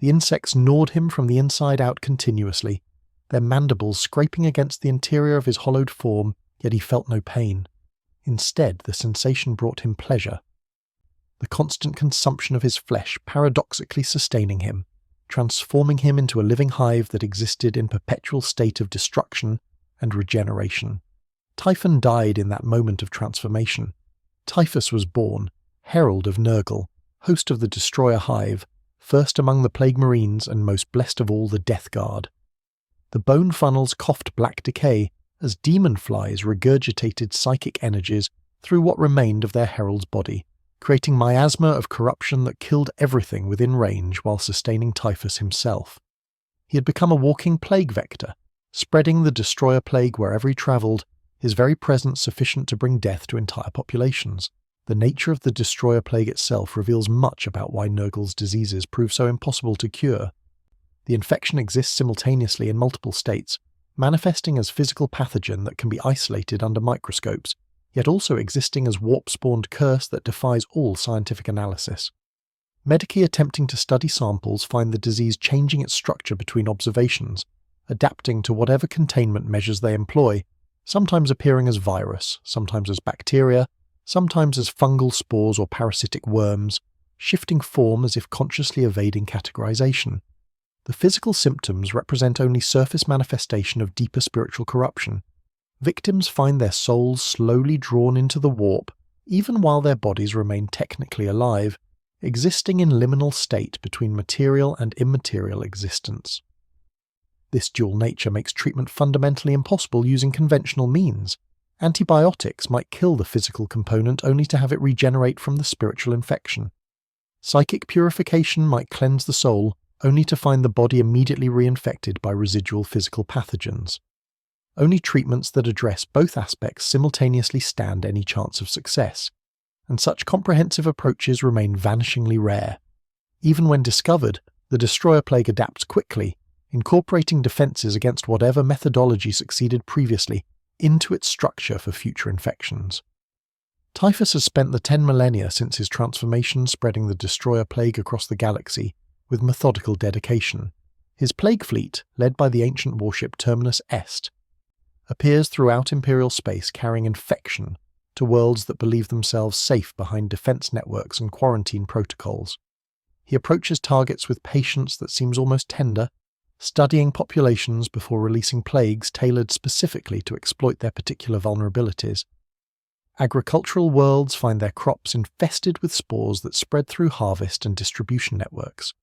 The insects gnawed him from the inside out continuously, their mandibles scraping against the interior of his hollowed form, yet he felt no pain. Instead, the sensation brought him pleasure. The constant consumption of his flesh paradoxically sustaining him, transforming him into a living hive that existed in perpetual state of destruction and regeneration. Typhon died in that moment of transformation. Typhus was born, herald of Nurgle, host of the Destroyer Hive, first among the Plague Marines and most blessed of all the Death Guard. The bone funnels coughed black decay as demon flies regurgitated psychic energies through what remained of their herald's body, creating miasma of corruption that killed everything within range while sustaining Typhus himself. He had become a walking plague vector, spreading the Destroyer Plague wherever he travelled, his very presence sufficient to bring death to entire populations. The nature of the Destroyer Plague itself reveals much about why Nurgle's diseases prove so impossible to cure. The infection exists simultaneously in multiple states, manifesting as physical pathogen that can be isolated under microscopes, yet also existing as warp-spawned curse that defies all scientific analysis. Medici attempting to study samples find the disease changing its structure between observations, adapting to whatever containment measures they employ, sometimes appearing as virus, sometimes as bacteria, sometimes as fungal spores or parasitic worms, shifting form as if consciously evading categorization. The physical symptoms represent only surface manifestation of deeper spiritual corruption. Victims find their souls slowly drawn into the warp, even while their bodies remain technically alive, existing in liminal state between material and immaterial existence. This dual nature makes treatment fundamentally impossible using conventional means. Antibiotics might kill the physical component only to have it regenerate from the spiritual infection. Psychic purification might cleanse the soul only to find the body immediately reinfected by residual physical pathogens. Only treatments that address both aspects simultaneously stand any chance of success, and such comprehensive approaches remain vanishingly rare. Even when discovered, the Destroyer Plague adapts quickly, incorporating defenses against whatever methodology succeeded previously into its structure for future infections. Typhus has spent the 10 millennia since his transformation spreading the Destroyer Plague across the galaxy with methodical dedication. His plague fleet, led by the ancient warship Terminus Est, appears throughout Imperial space carrying infection to worlds that believe themselves safe behind defense networks and quarantine protocols. He approaches targets with patience that seems almost tender, studying populations before releasing plagues tailored specifically to exploit their particular vulnerabilities. Agricultural worlds find their crops infested with spores that spread through harvest and distribution networks.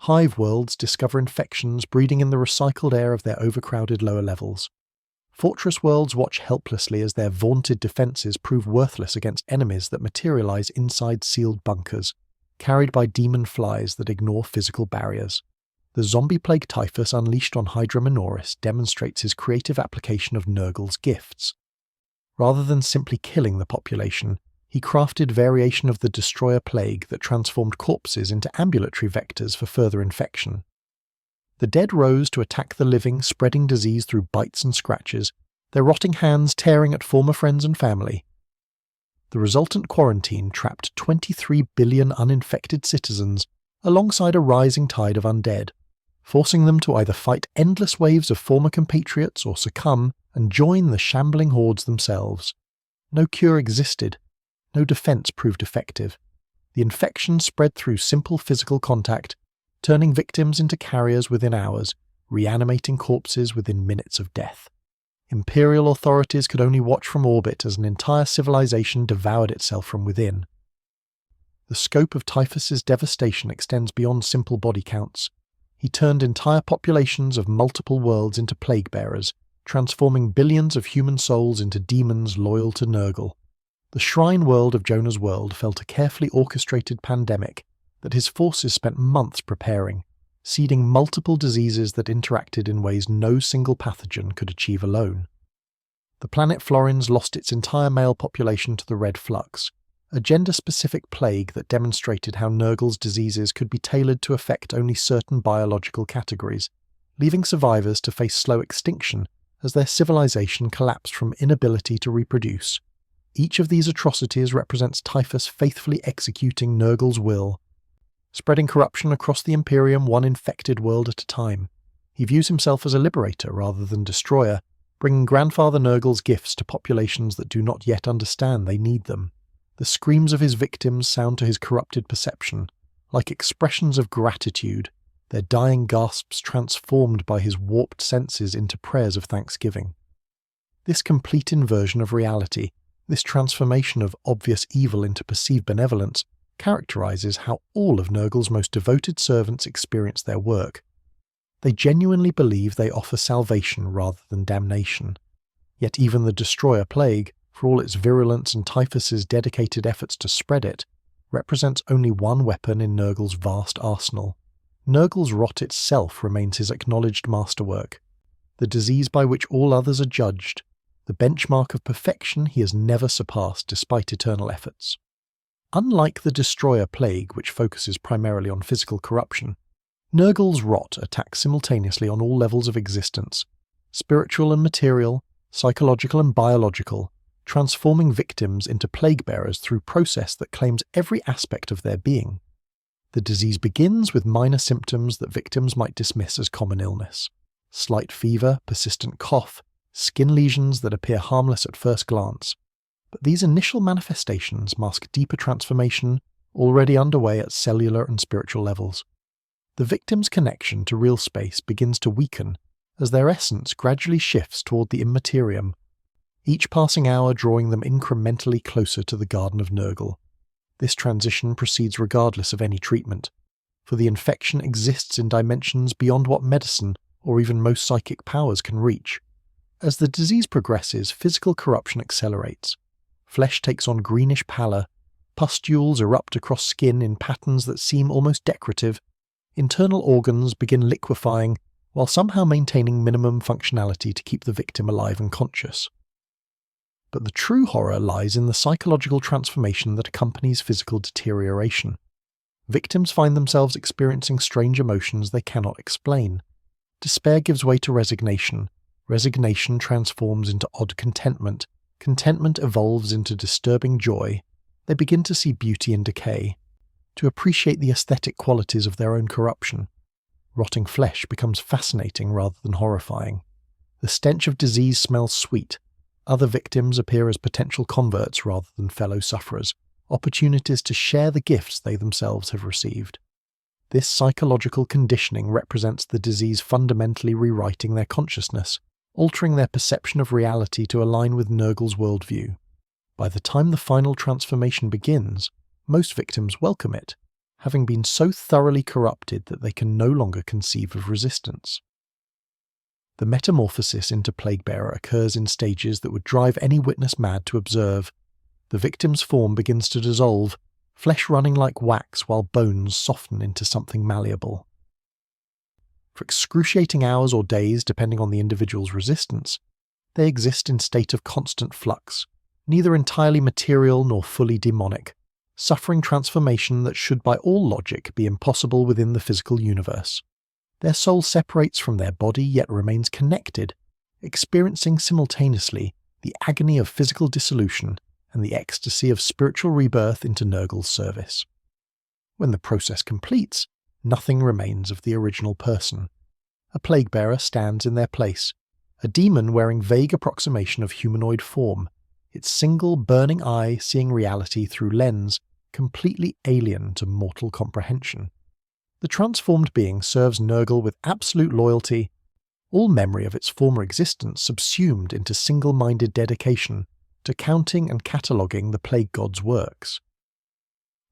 Hive worlds discover infections breeding in the recycled air of their overcrowded lower levels. Fortress worlds watch helplessly as their vaunted defenses prove worthless against enemies that materialize inside sealed bunkers, carried by demon flies that ignore physical barriers. The zombie plague typhus unleashed on Hydra Minoris demonstrates his creative application of Nurgle's gifts. Rather than simply killing the population, he crafted variation of the destroyer plague that transformed corpses into ambulatory vectors for further infection. The dead rose to attack the living, spreading disease through bites and scratches, their rotting hands tearing at former friends and family. The resultant quarantine trapped 23 billion uninfected citizens alongside a rising tide of undead, forcing them to either fight endless waves of former compatriots or succumb and join the shambling hordes themselves. No cure existed. No defense proved effective. The infection spread through simple physical contact, turning victims into carriers within hours, reanimating corpses within minutes of death. Imperial authorities could only watch from orbit as an entire civilization devoured itself from within. The scope of Typhus's devastation extends beyond simple body counts. He turned entire populations of multiple worlds into plague bearers, transforming billions of human souls into demons loyal to Nurgle. The shrine world of Jonah's world felt a carefully orchestrated pandemic that his forces spent months preparing, seeding multiple diseases that interacted in ways no single pathogen could achieve alone. The planet Florins lost its entire male population to the Red Flux, a gender-specific plague that demonstrated how Nurgle's diseases could be tailored to affect only certain biological categories, leaving survivors to face slow extinction as their civilization collapsed from inability to reproduce. Each of these atrocities represents Typhus faithfully executing Nurgle's will, spreading corruption across the Imperium one infected world at a time. He views himself as a liberator rather than destroyer, bringing Grandfather Nurgle's gifts to populations that do not yet understand they need them. The screams of his victims sound to his corrupted perception, like expressions of gratitude, their dying gasps transformed by his warped senses into prayers of thanksgiving. This complete inversion of reality, this transformation of obvious evil into perceived benevolence, characterizes how all of Nurgle's most devoted servants experience their work. They genuinely believe they offer salvation rather than damnation. Yet even the Destroyer Plague, for all its virulence and Typhus's dedicated efforts to spread it, represents only one weapon in Nurgle's vast arsenal. Nurgle's rot itself remains his acknowledged masterwork, the disease by which all others are judged, the benchmark of perfection he has never surpassed despite eternal efforts. Unlike the Destroyer Plague, which focuses primarily on physical corruption, Nurgle's rot attacks simultaneously on all levels of existence, spiritual and material, psychological and biological, transforming victims into plague bearers through process that claims every aspect of their being. The disease begins with minor symptoms that victims might dismiss as common illness. Slight fever, persistent cough, skin lesions that appear harmless at first glance. But these initial manifestations mask deeper transformation already underway at cellular and spiritual levels. The victim's connection to real space begins to weaken as their essence gradually shifts toward the immaterium, each passing hour drawing them incrementally closer to the Garden of Nurgle. This transition proceeds regardless of any treatment, for the infection exists in dimensions beyond what medicine or even most psychic powers can reach. As the disease progresses, physical corruption accelerates. Flesh takes on greenish pallor, pustules erupt across skin in patterns that seem almost decorative, internal organs begin liquefying while somehow maintaining minimum functionality to keep the victim alive and conscious. But the true horror lies in the psychological transformation that accompanies physical deterioration. Victims find themselves experiencing strange emotions they cannot explain. Despair gives way to resignation. Resignation transforms into odd contentment. Contentment evolves into disturbing joy. They begin to see beauty in decay, to appreciate the aesthetic qualities of their own corruption. Rotting flesh becomes fascinating rather than horrifying. The stench of disease smells sweet. Other victims appear as potential converts rather than fellow sufferers, opportunities to share the gifts they themselves have received. This psychological conditioning represents the disease fundamentally rewriting their consciousness, altering their perception of reality to align with Nurgle's worldview. By the time the final transformation begins, most victims welcome it, having been so thoroughly corrupted that they can no longer conceive of resistance. The metamorphosis into Plaguebearer occurs in stages that would drive any witness mad to observe. The victim's form begins to dissolve, flesh running like wax while bones soften into something malleable. For excruciating hours or days depending on the individual's resistance, they exist in state of constant flux, neither entirely material nor fully demonic, suffering transformation that should by all logic be impossible within the physical universe. Their soul separates from their body yet remains connected, experiencing simultaneously the agony of physical dissolution and the ecstasy of spiritual rebirth into Nurgle's service. When the process completes, nothing remains of the original person. A plague-bearer stands in their place, a demon wearing vague approximation of humanoid form, its single burning eye seeing reality through lens completely alien to mortal comprehension. The transformed being serves Nurgle with absolute loyalty, all memory of its former existence subsumed into single-minded dedication to counting and cataloguing the plague god's works.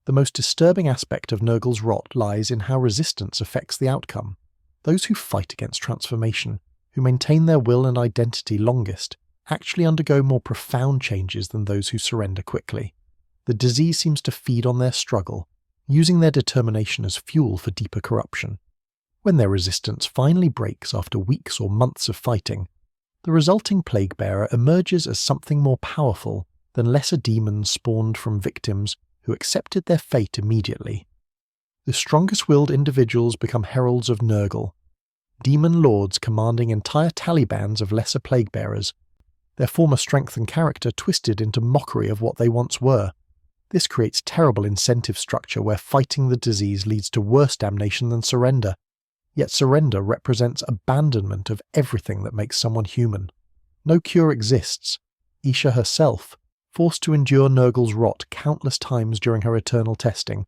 The most disturbing aspect of Nurgle's rot lies in how resistance affects the outcome. Those who fight against transformation, who maintain their will and identity longest, actually undergo more profound changes than those who surrender quickly. The disease seems to feed on their struggle, using their determination as fuel for deeper corruption. When their resistance finally breaks after weeks or months of fighting, the resulting plague-bearer emerges as something more powerful than lesser demons spawned from victims who accepted their fate immediately. The strongest-willed individuals become heralds of Nurgle, demon lords commanding entire Talibans of lesser plague-bearers, their former strength and character twisted into mockery of what they once were. This creates terrible incentive structure where fighting the disease leads to worse damnation than surrender. Yet surrender represents abandonment of everything that makes someone human. No cure exists. Isha herself, forced to endure Nurgle's rot countless times during her eternal testing,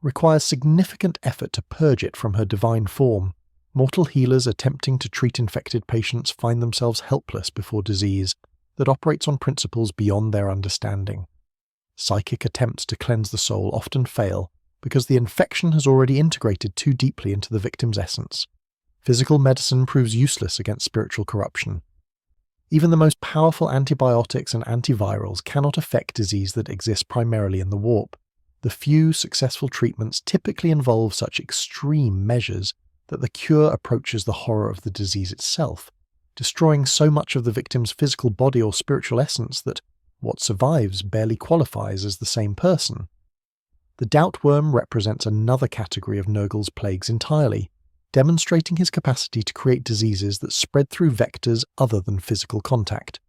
requires significant effort to purge it from her divine form. Mortal healers attempting to treat infected patients find themselves helpless before disease that operates on principles beyond their understanding. Psychic attempts to cleanse the soul often fail because the infection has already integrated too deeply into the victim's essence. Physical medicine proves useless against spiritual corruption. Even the most powerful antibiotics and antivirals cannot affect disease that exists primarily in the warp. The few successful treatments typically involve such extreme measures that the cure approaches the horror of the disease itself, destroying so much of the victim's physical body or spiritual essence that what survives barely qualifies as the same person. The Doubtworm represents another category of Nurgle's plagues entirely, demonstrating his capacity to create diseases that spread through vectors other than physical contact.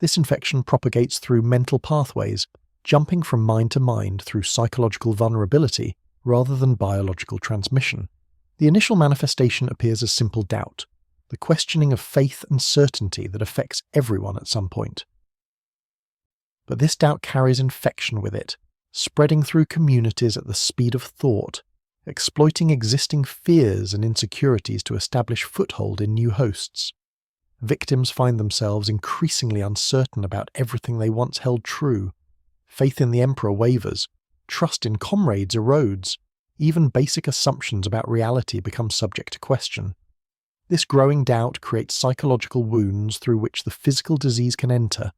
This infection propagates through mental pathways, jumping from mind to mind through psychological vulnerability rather than biological transmission. The initial manifestation appears as simple doubt, the questioning of faith and certainty that affects everyone at some point. But this doubt carries infection with it, spreading through communities at the speed of thought, exploiting existing fears and insecurities to establish foothold in new hosts. Victims find themselves increasingly uncertain about everything they once held true. Faith in the Emperor wavers, trust in comrades erodes, even basic assumptions about reality become subject to question. This growing doubt creates psychological wounds through which the physical disease can enter.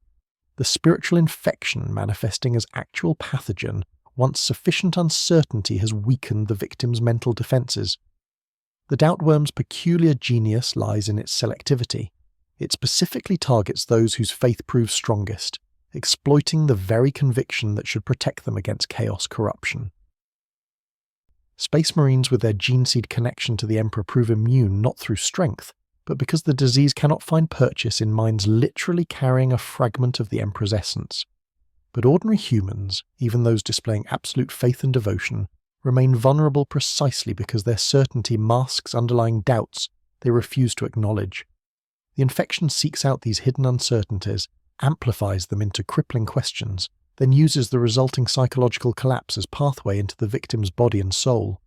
The spiritual infection manifesting as actual pathogen once sufficient uncertainty has weakened the victim's mental defenses. The Doubtworm's peculiar genius lies in its selectivity. It specifically targets those whose faith proves strongest, exploiting the very conviction that should protect them against chaos corruption. Space Marines with their gene seed connection to the Emperor prove immune not through strength, but because the disease cannot find purchase in minds literally carrying a fragment of the Emperor's essence. But ordinary humans, even those displaying absolute faith and devotion, remain vulnerable precisely because their certainty masks underlying doubts they refuse to acknowledge. The infection seeks out these hidden uncertainties, amplifies them into crippling questions, then uses the resulting psychological collapse as pathway into the victim's body and soul.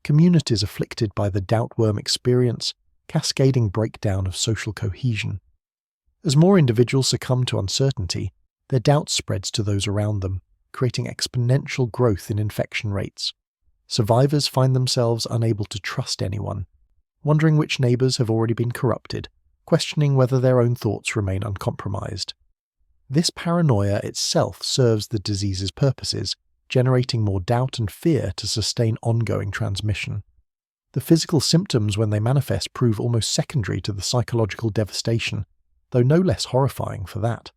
Communities afflicted by the Doubtworm experience cascading breakdown of social cohesion. As more individuals succumb to uncertainty, their doubt spreads to those around them, creating exponential growth in infection rates. Survivors find themselves unable to trust anyone, wondering which neighbours have already been corrupted, questioning whether their own thoughts remain uncompromised. This paranoia itself serves the disease's purposes, generating more doubt and fear to sustain ongoing transmission. The physical symptoms when they manifest prove almost secondary to the psychological devastation, though no less horrifying for that.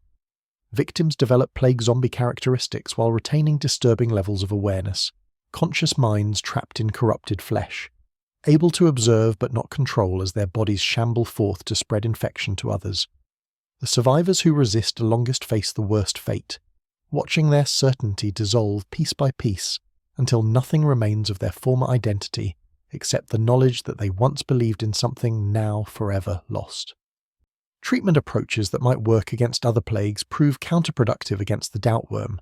Victims develop plague zombie characteristics while retaining disturbing levels of awareness, conscious minds trapped in corrupted flesh, able to observe but not control as their bodies shamble forth to spread infection to others. The survivors who resist longest face the worst fate, watching their certainty dissolve piece by piece until nothing remains of their former identity except the knowledge that they once believed in something now forever lost. Treatment approaches that might work against other plagues prove counterproductive against the doubtworm.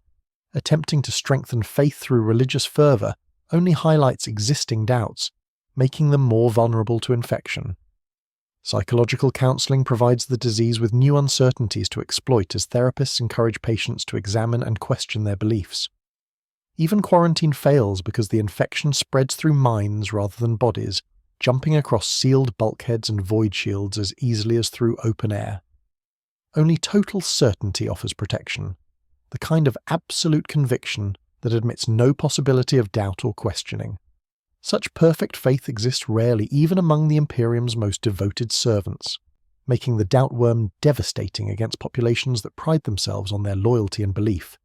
Attempting to strengthen faith through religious fervour only highlights existing doubts, making them more vulnerable to infection. Psychological counselling provides the disease with new uncertainties to exploit as therapists encourage patients to examine and question their beliefs. Even quarantine fails because the infection spreads through minds rather than bodies, jumping across sealed bulkheads and void shields as easily as through open air. Only total certainty offers protection, the kind of absolute conviction that admits no possibility of doubt or questioning. Such perfect faith exists rarely even among the Imperium's most devoted servants, making the doubtworm devastating against populations that pride themselves on their loyalty and belief.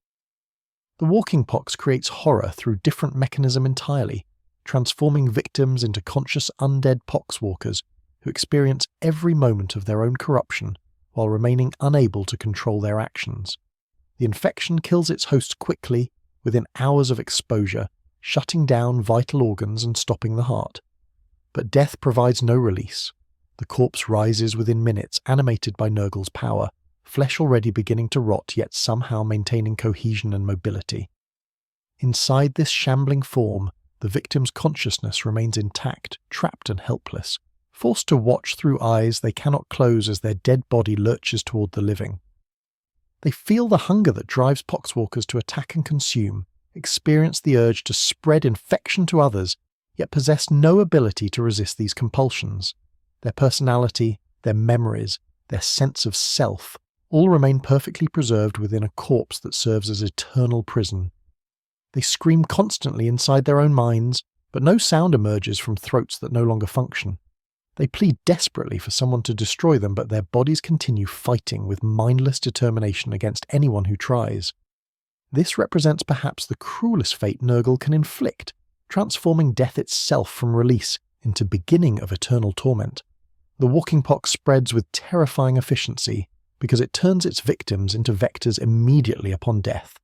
The walking pox creates horror through different mechanism entirely, transforming victims into conscious undead poxwalkers who experience every moment of their own corruption while remaining unable to control their actions. The infection kills its host quickly, within hours of exposure, shutting down vital organs and stopping the heart. But death provides no release. The corpse rises within minutes, animated by Nurgle's power, flesh already beginning to rot yet somehow maintaining cohesion and mobility. Inside this shambling form, the victim's consciousness remains intact, trapped and helpless, forced to watch through eyes they cannot close as their dead body lurches toward the living. They feel the hunger that drives poxwalkers to attack and consume, experience the urge to spread infection to others, yet possess no ability to resist these compulsions. Their personality, their memories, their sense of self, all remain perfectly preserved within a corpse that serves as eternal prison. They scream constantly inside their own minds, but no sound emerges from throats that no longer function. They plead desperately for someone to destroy them, but their bodies continue fighting with mindless determination against anyone who tries. This represents perhaps the cruelest fate Nurgle can inflict, transforming death itself from release into beginning of eternal torment. The walking pox spreads with terrifying efficiency because it turns its victims into vectors immediately upon death.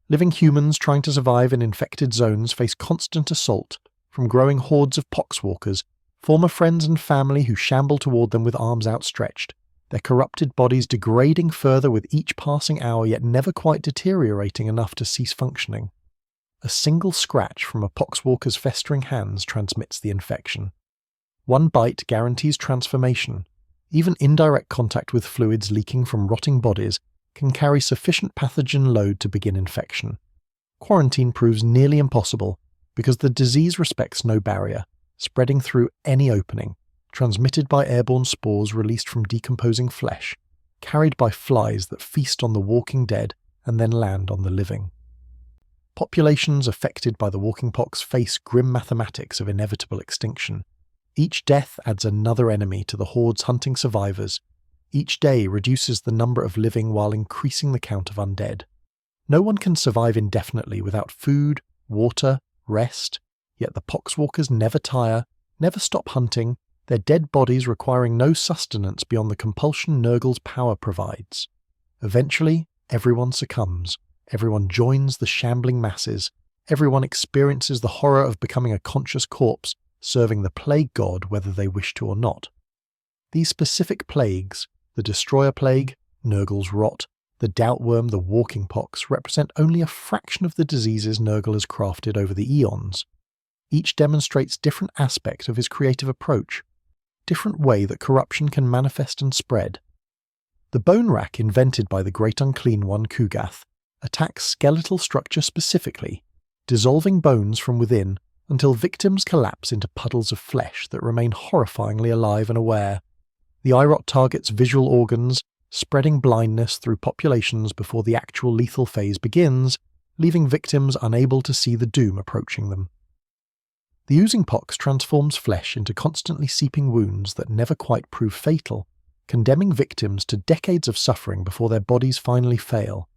Living humans trying to survive in infected zones face constant assault from growing hordes of poxwalkers, former friends and family who shamble toward them with arms outstretched, their corrupted bodies degrading further with each passing hour yet never quite deteriorating enough to cease functioning. A single scratch from a poxwalker's festering hands transmits the infection. One bite guarantees transformation. Even indirect contact with fluids leaking from rotting bodies can carry sufficient pathogen load to begin infection. Quarantine proves nearly impossible because the disease respects no barrier, spreading through any opening, transmitted by airborne spores released from decomposing flesh, carried by flies that feast on the walking dead and then land on the living. Populations affected by the walking pox face grim mathematics of inevitable extinction. Each death adds another enemy to the hordes hunting survivors. Each day reduces the number of living while increasing the count of undead. No one can survive indefinitely without food, water, rest, yet the poxwalkers never tire, never stop hunting, their dead bodies requiring no sustenance beyond the compulsion Nurgle's power provides. Eventually, everyone succumbs, everyone joins the shambling masses, everyone experiences the horror of becoming a conscious corpse, serving the plague god whether they wish to or not. These specific plagues, the Destroyer Plague, Nurgle's Rot, the Doubtworm, the Walking Pox, represent only a fraction of the diseases Nurgle has crafted over the eons. Each demonstrates different aspect of his creative approach, different way that corruption can manifest and spread. The bone rack invented by the Great Unclean One Kugath attacks skeletal structure specifically, dissolving bones from within until victims collapse into puddles of flesh that remain horrifyingly alive and aware. The IROT targets visual organs, spreading blindness through populations before the actual lethal phase begins, leaving victims unable to see the doom approaching them. The oozing pox transforms flesh into constantly seeping wounds that never quite prove fatal, condemning victims to decades of suffering before their bodies finally fail.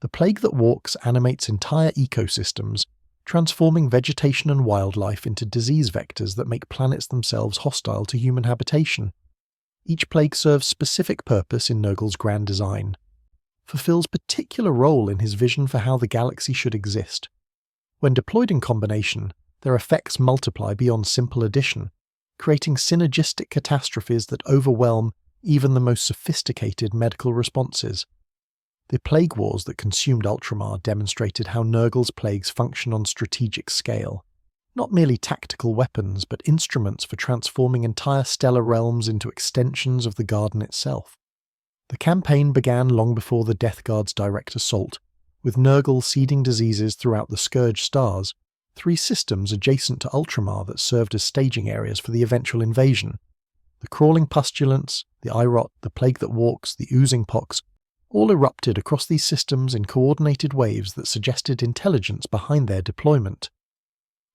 The plague that walks animates entire ecosystems, transforming vegetation and wildlife into disease vectors that make planets themselves hostile to human habitation. Each plague serves specific purpose in Nurgle's grand design, fulfills particular role in his vision for how the galaxy should exist. When deployed in combination, their effects multiply beyond simple addition, creating synergistic catastrophes that overwhelm even the most sophisticated medical responses. The plague wars that consumed Ultramar demonstrated how Nurgle's plagues function on strategic scale, not merely tactical weapons but instruments for transforming entire stellar realms into extensions of the Garden itself. The campaign began long before the Death Guard's direct assault, with Nurgle seeding diseases throughout the Scourge stars, 3 systems adjacent to Ultramar that served as staging areas for the eventual invasion. The crawling pustulence, the eye rot, the plague that walks, the oozing pox, all erupted across these systems in coordinated waves that suggested intelligence behind their deployment.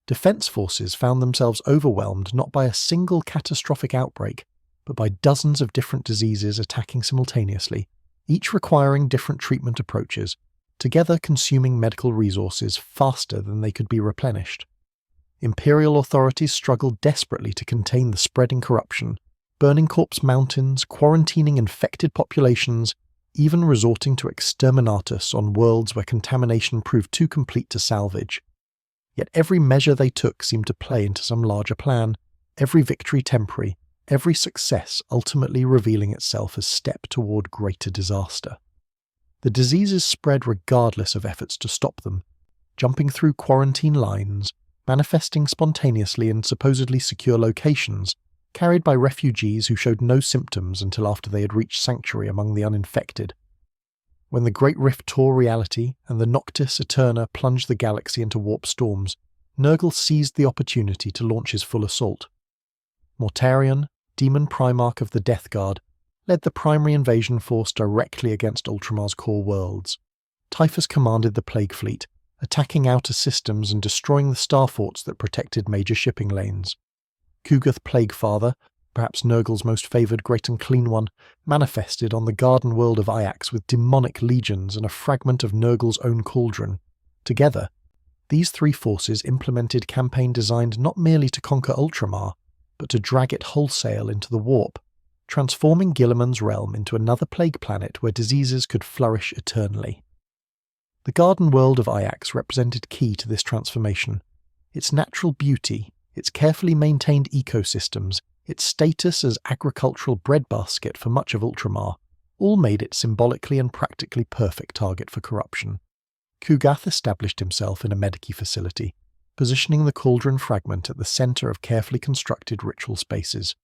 Defense forces found themselves overwhelmed not by a single catastrophic outbreak, but by dozens of different diseases attacking simultaneously, each requiring different treatment approaches, together consuming medical resources faster than they could be replenished. Imperial authorities struggled desperately to contain the spreading corruption, burning corpse mountains, quarantining infected populations, even resorting to exterminatus on worlds where contamination proved too complete to salvage. Yet every measure they took seemed to play into some larger plan, every victory temporary, every success ultimately revealing itself as step toward greater disaster. The diseases spread regardless of efforts to stop them, jumping through quarantine lines, manifesting spontaneously in supposedly secure locations, carried by refugees who showed no symptoms until after they had reached sanctuary among the uninfected. When the Great Rift tore reality and the Noctis Eterna plunged the galaxy into warp storms, Nurgle seized the opportunity to launch his full assault. Mortarion, demon primarch of the Death Guard, led the primary invasion force directly against Ultramar's core worlds. Typhus commanded the Plague Fleet, attacking outer systems and destroying the star forts that protected major shipping lanes. Kugath Plaguefather, perhaps Nurgle's most favoured Great and Clean One, manifested on the garden world of Ajax with demonic legions and a fragment of Nurgle's own cauldron. Together, these 3 forces implemented campaign designed not merely to conquer Ultramar, but to drag it wholesale into the warp, transforming Guilliman's realm into another plague planet where diseases could flourish eternally. The garden world of Ajax represented key to this transformation. Its natural beauty, its carefully maintained ecosystems, its status as agricultural breadbasket for much of Ultramar, all made it symbolically and practically perfect target for corruption. Kugath established himself in a Medici facility, positioning the cauldron fragment at the centre of carefully constructed ritual spaces.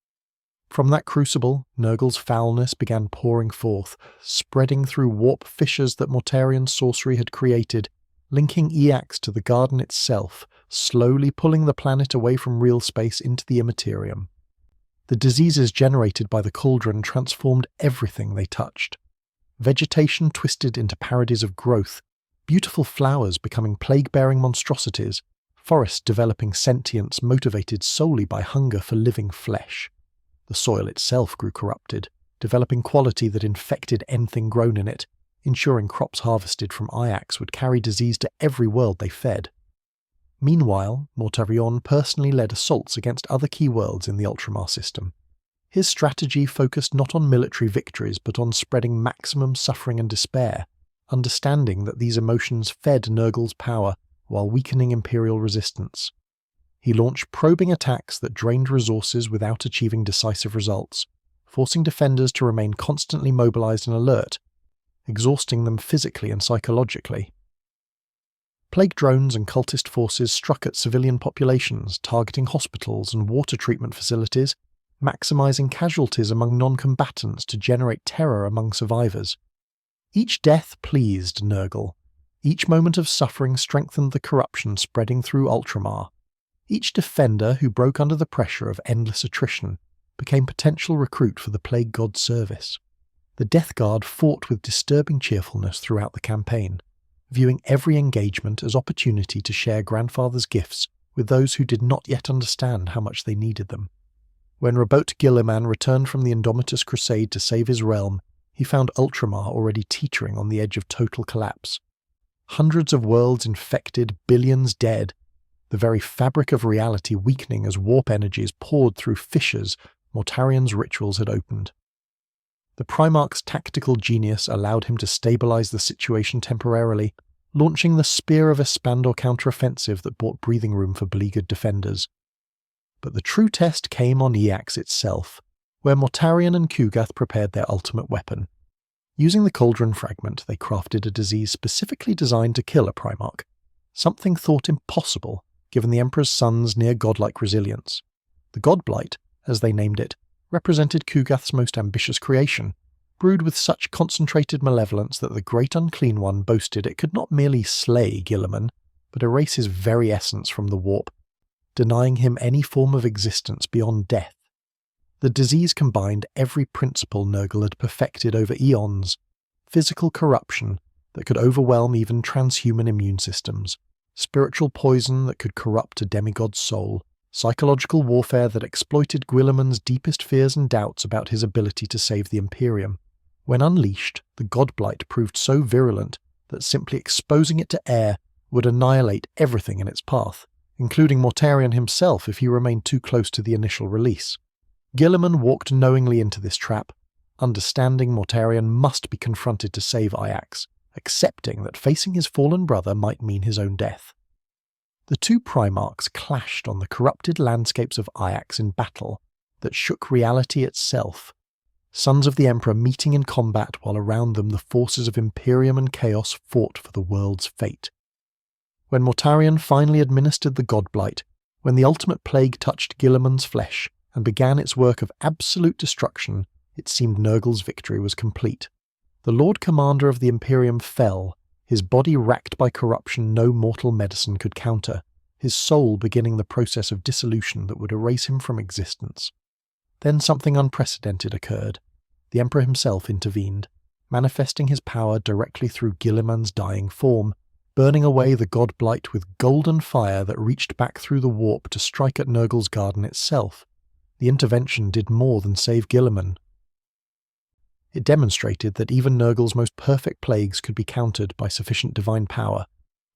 From that crucible, Nurgle's foulness began pouring forth, spreading through warp fissures that Mortarion's sorcery had created, linking Eax to the garden itself, slowly pulling the planet away from real space into the immaterium. The diseases generated by the cauldron transformed everything they touched. Vegetation twisted into parodies of growth, beautiful flowers becoming plague-bearing monstrosities, forests developing sentience motivated solely by hunger for living flesh. The soil itself grew corrupted, developing quality that infected anything grown in it, ensuring crops harvested from Ajax would carry disease to every world they fed. Meanwhile, Mortarion personally led assaults against other key worlds in the Ultramar system. His strategy focused not on military victories but on spreading maximum suffering and despair, understanding that these emotions fed Nurgle's power while weakening Imperial resistance. He launched probing attacks that drained resources without achieving decisive results, forcing defenders to remain constantly mobilized and alert, exhausting them physically and psychologically. Plague drones and cultist forces struck at civilian populations, targeting hospitals and water treatment facilities, maximizing casualties among non-combatants to generate terror among survivors. Each death pleased Nurgle. Each moment of suffering strengthened the corruption spreading through Ultramar. Each defender who broke under the pressure of endless attrition became potential recruit for the Plague God's service. The Death Guard fought with disturbing cheerfulness throughout the campaign, viewing every engagement as opportunity to share Grandfather's gifts with those who did not yet understand how much they needed them. When Rabot Guilliman returned from the Indomitus Crusade to save his realm, he found Ultramar already teetering on the edge of total collapse. Hundreds of worlds infected, billions dead, the very fabric of reality weakening as warp energies poured through fissures Mortarion's rituals had opened. The Primarch's tactical genius allowed him to stabilize the situation temporarily, launching the Spear of Espandor counteroffensive that bought breathing room for beleaguered defenders. But the true test came on Eax itself, where Mortarion and Kugath prepared their ultimate weapon. Using the Cauldron Fragment, they crafted a disease specifically designed to kill a Primarch, something thought impossible given the Emperor's son's near-godlike resilience. The Godblight, as they named it, represented Kugath's most ambitious creation, brewed with such concentrated malevolence that the Great Unclean One boasted it could not merely slay Guilliman, but erase his very essence from the warp, denying him any form of existence beyond death. The disease combined every principle Nurgle had perfected over eons: physical corruption that could overwhelm even transhuman immune systems, spiritual poison that could corrupt a demigod's soul, psychological warfare that exploited Guilliman's deepest fears and doubts about his ability to save the Imperium. When unleashed, the Godblight proved so virulent that simply exposing it to air would annihilate everything in its path, including Mortarion himself if he remained too close to the initial release. Guilliman walked knowingly into this trap, understanding Mortarion must be confronted to save Eax, accepting that facing his fallen brother might mean his own death. The two Primarchs clashed on the corrupted landscapes of Eax in battle that shook reality itself, sons of the Emperor meeting in combat while around them the forces of Imperium and Chaos fought for the world's fate. When Mortarion finally administered the Godblight, when the ultimate plague touched Guilliman's flesh and began its work of absolute destruction, it seemed Nurgle's victory was complete. The Lord Commander of the Imperium fell, his body racked by corruption no mortal medicine could counter, his soul beginning the process of dissolution that would erase him from existence. Then something unprecedented occurred. The Emperor himself intervened, manifesting his power directly through Guilliman's dying form, burning away the Godblight with golden fire that reached back through the warp to strike at Nurgle's garden itself. The intervention did more than save Guilliman. It demonstrated that even Nurgle's most perfect plagues could be countered by sufficient divine power,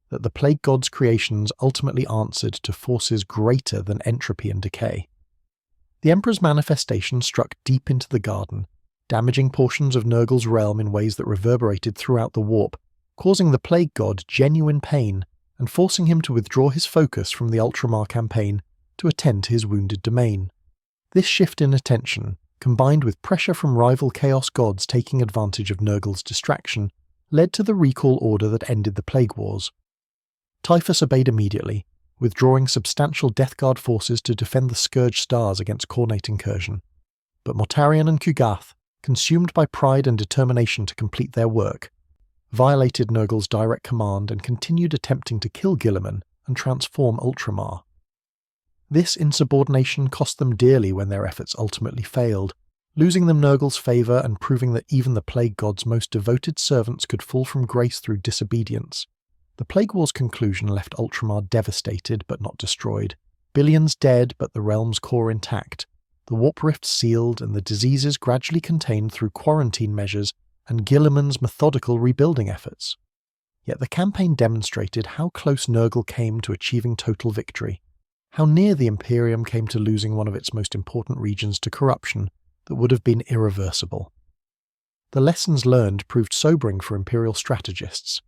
that the plague god's creations ultimately answered to forces greater than entropy and decay. The Emperor's manifestation struck deep into the garden, damaging portions of Nurgle's realm in ways that reverberated throughout the warp, causing the plague god genuine pain and forcing him to withdraw his focus from the Ultramar campaign to attend to his wounded domain. This shift in attention, combined with pressure from rival Chaos gods taking advantage of Nurgle's distraction, led to the recall order that ended the Plague Wars. Typhus obeyed immediately, withdrawing substantial Death Guard forces to defend the Scourge Stars against Khornate incursion. But Mortarion and Kugath, consumed by pride and determination to complete their work, violated Nurgle's direct command and continued attempting to kill Guilliman and transform Ultramar. This insubordination cost them dearly when their efforts ultimately failed, losing them Nurgle's favour and proving that even the Plague God's most devoted servants could fall from grace through disobedience. The Plague War's conclusion left Ultramar devastated but not destroyed, billions dead but the realm's core intact, the warp rifts sealed and the diseases gradually contained through quarantine measures and Guilliman's methodical rebuilding efforts. Yet the campaign demonstrated how close Nurgle came to achieving total victory, how near the Imperium came to losing one of its most important regions to corruption that would have been irreversible. The lessons learned proved sobering for Imperial strategists.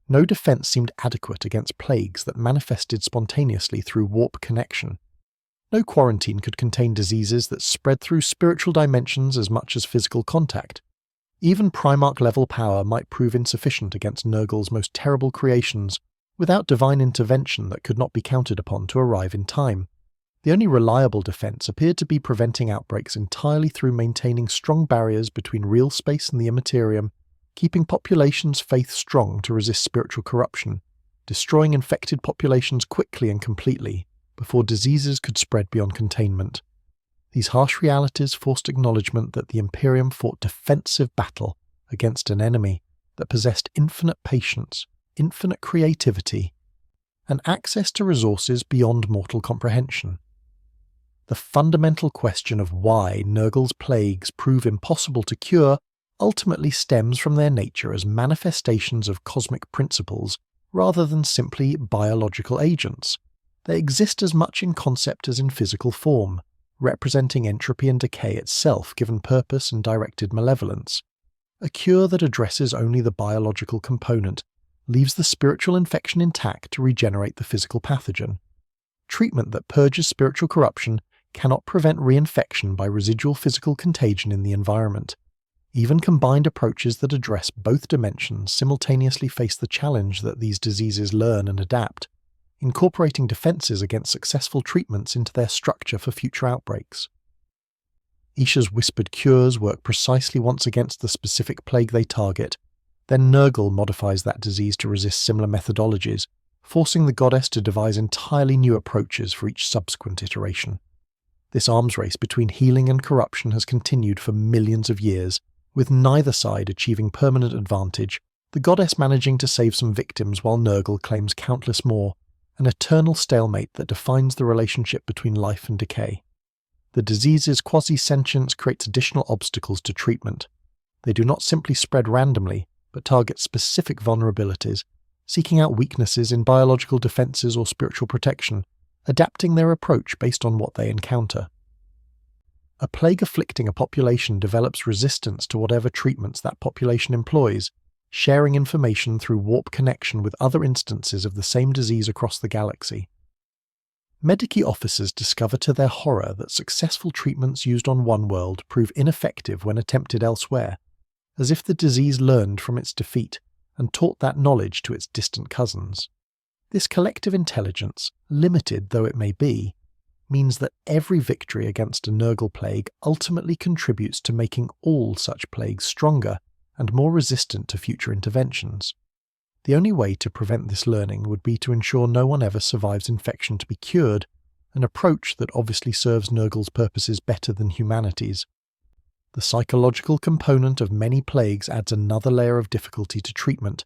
No defense seemed adequate against plagues that manifested spontaneously through warp connection. No quarantine could contain diseases that spread through spiritual dimensions as much as physical contact. Even Primarch-level power might prove insufficient against Nurgle's most terrible creations, without divine intervention that could not be counted upon to arrive in time. The only reliable defense appeared to be preventing outbreaks entirely through maintaining strong barriers between real space and the immaterium, keeping populations' faith strong to resist spiritual corruption, destroying infected populations quickly and completely, before diseases could spread beyond containment. These harsh realities forced acknowledgement that the Imperium fought defensive battle against an enemy that possessed infinite patience, infinite creativity, and access to resources beyond mortal comprehension. The fundamental question of why Nurgle's plagues prove impossible to cure ultimately stems from their nature as manifestations of cosmic principles rather than simply biological agents. They exist as much in concept as in physical form, representing entropy and decay itself given purpose and directed malevolence. A cure that addresses only the biological component leaves the spiritual infection intact to regenerate the physical pathogen. Treatment that purges spiritual corruption cannot prevent reinfection by residual physical contagion in the environment. Even combined approaches that address both dimensions simultaneously face the challenge that these diseases learn and adapt, incorporating defenses against successful treatments into their structure for future outbreaks. Isha's whispered cures work precisely once against the specific plague they target, then Nurgle modifies that disease to resist similar methodologies, forcing the goddess to devise entirely new approaches for each subsequent iteration. This arms race between healing and corruption has continued for millions of years, with neither side achieving permanent advantage, the goddess managing to save some victims while Nurgle claims countless more, an eternal stalemate that defines the relationship between life and decay. The disease's quasi-sentience creates additional obstacles to treatment. They do not simply spread randomly, but target specific vulnerabilities, seeking out weaknesses in biological defenses or spiritual protection, adapting their approach based on what they encounter. A plague afflicting a population develops resistance to whatever treatments that population employs, sharing information through warp connection with other instances of the same disease across the galaxy. Medici officers discover to their horror that successful treatments used on one world prove ineffective when attempted elsewhere, as if the disease learned from its defeat and taught that knowledge to its distant cousins. This collective intelligence, limited though it may be, means that every victory against a Nurgle plague ultimately contributes to making all such plagues stronger and more resistant to future interventions. The only way to prevent this learning would be to ensure no one ever survives infection to be cured, an approach that obviously serves Nurgle's purposes better than humanity's. The psychological component of many plagues adds another layer of difficulty to treatment.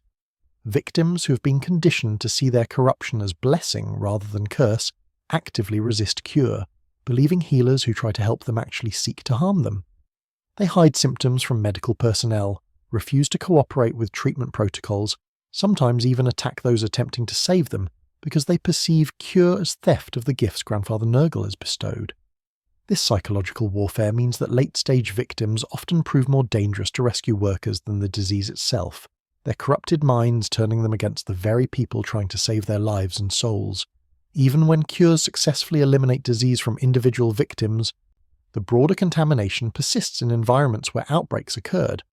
Victims who have been conditioned to see their corruption as blessing rather than curse actively resist cure, believing healers who try to help them actually seek to harm them. They hide symptoms from medical personnel, refuse to cooperate with treatment protocols, sometimes even attack those attempting to save them because they perceive cure as theft of the gifts Grandfather Nurgle has bestowed. This psychological warfare means that late-stage victims often prove more dangerous to rescue workers than the disease itself, their corrupted minds turning them against the very people trying to save their lives and souls. Even when cures successfully eliminate disease from individual victims, the broader contamination persists in environments where outbreaks occurred.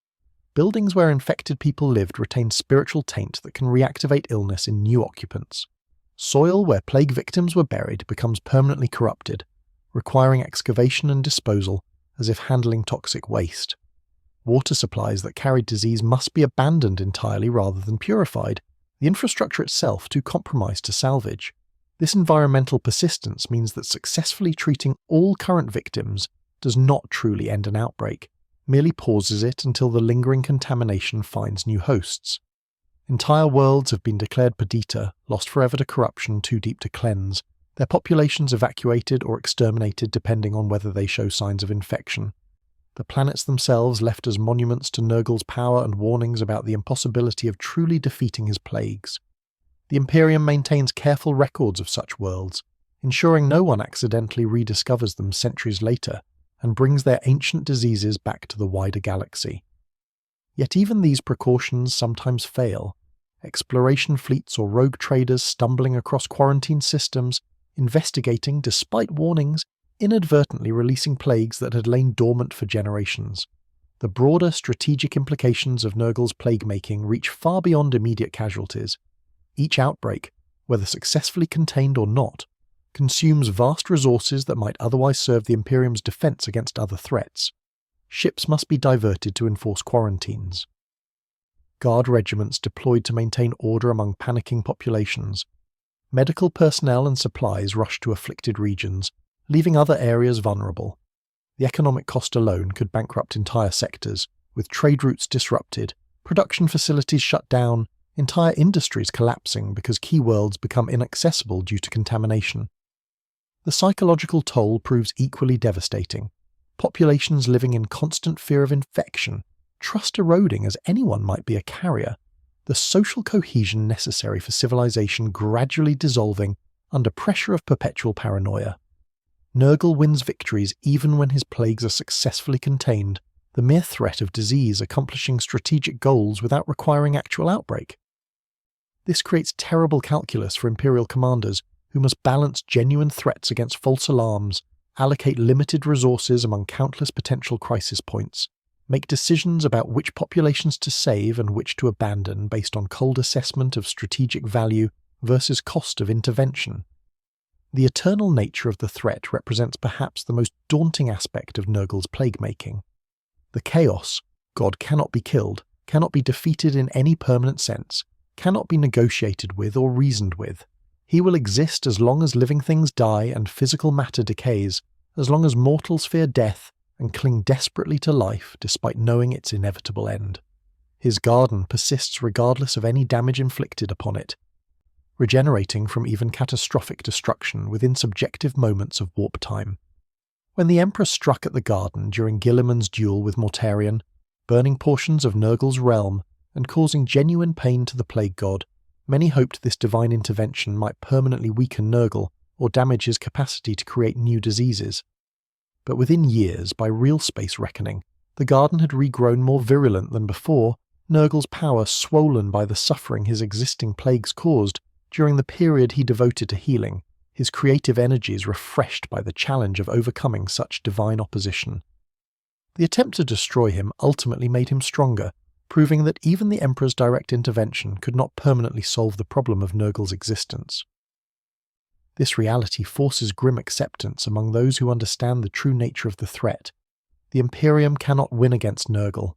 Buildings where infected people lived retain spiritual taint that can reactivate illness in new occupants. Soil where plague victims were buried becomes permanently corrupted, requiring excavation and disposal as if handling toxic waste. Water supplies that carried disease must be abandoned entirely rather than purified, the infrastructure itself too compromised to salvage. This environmental persistence means that successfully treating all current victims does not truly end an outbreak, merely pauses it until the lingering contamination finds new hosts. Entire worlds have been declared perdita, lost forever to corruption too deep to cleanse, their populations evacuated or exterminated depending on whether they show signs of infection. The planets themselves left as monuments to Nurgle's power and warnings about the impossibility of truly defeating his plagues. The Imperium maintains careful records of such worlds, ensuring no one accidentally rediscovers them centuries later and brings their ancient diseases back to the wider galaxy. Yet even these precautions sometimes fail. Exploration fleets or rogue traders stumbling across quarantine systems, investigating, despite warnings, inadvertently releasing plagues that had lain dormant for generations. The broader strategic implications of Nurgle's plague-making reach far beyond immediate casualties. Each outbreak, whether successfully contained or not, consumes vast resources that might otherwise serve the Imperium's defense against other threats. Ships must be diverted to enforce quarantines. Guard regiments deployed to maintain order among panicking populations. Medical personnel and supplies rush to afflicted regions, leaving other areas vulnerable. The economic cost alone could bankrupt entire sectors, with trade routes disrupted, production facilities shut down, entire industries collapsing because key worlds become inaccessible due to contamination. The psychological toll proves equally devastating. Populations living in constant fear of infection, trust eroding as anyone might be a carrier, the social cohesion necessary for civilization gradually dissolving under pressure of perpetual paranoia. Nurgle wins victories even when his plagues are successfully contained, the mere threat of disease accomplishing strategic goals without requiring actual outbreak. This creates terrible calculus for Imperial commanders who must balance genuine threats against false alarms, allocate limited resources among countless potential crisis points, make decisions about which populations to save and which to abandon based on cold assessment of strategic value versus cost of intervention. The eternal nature of the threat represents perhaps the most daunting aspect of Nurgle's plague-making. The chaos, God cannot be killed, cannot be defeated in any permanent sense, cannot be negotiated with or reasoned with. He will exist as long as living things die and physical matter decays, as long as mortals fear death and cling desperately to life despite knowing its inevitable end. His garden persists regardless of any damage inflicted upon it, regenerating from even catastrophic destruction within subjective moments of warp time. When the Emperor struck at the garden during Guilliman's duel with Mortarion, burning portions of Nurgle's realm and causing genuine pain to the Plague God, many hoped this divine intervention might permanently weaken Nurgle or damage his capacity to create new diseases. But within years, by real space reckoning, the garden had regrown more virulent than before, Nurgle's power swollen by the suffering his existing plagues caused during the period he devoted to healing, his creative energies refreshed by the challenge of overcoming such divine opposition. The attempt to destroy him ultimately made him stronger, proving that even the Emperor's direct intervention could not permanently solve the problem of Nurgle's existence. This reality forces grim acceptance among those who understand the true nature of the threat. The Imperium cannot win against Nurgle.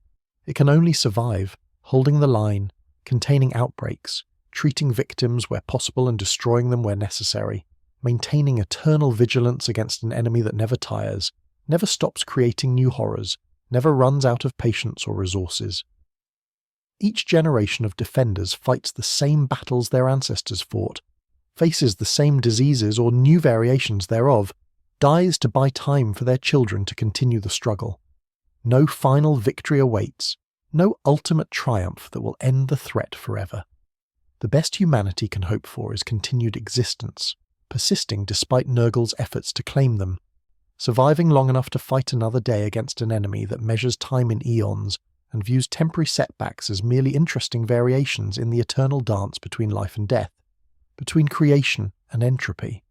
It can only survive, holding the line, containing outbreaks, treating victims where possible and destroying them where necessary, maintaining eternal vigilance against an enemy that never tires, never stops creating new horrors, never runs out of patience or resources. Each generation of defenders fights the same battles their ancestors fought, faces the same diseases or new variations thereof, dies to buy time for their children to continue the struggle. No final victory awaits, no ultimate triumph that will end the threat forever. The best humanity can hope for is continued existence, persisting despite Nurgle's efforts to claim them, surviving long enough to fight another day against an enemy that measures time in eons and views temporary setbacks as merely interesting variations in the eternal dance between life and death, between creation and entropy,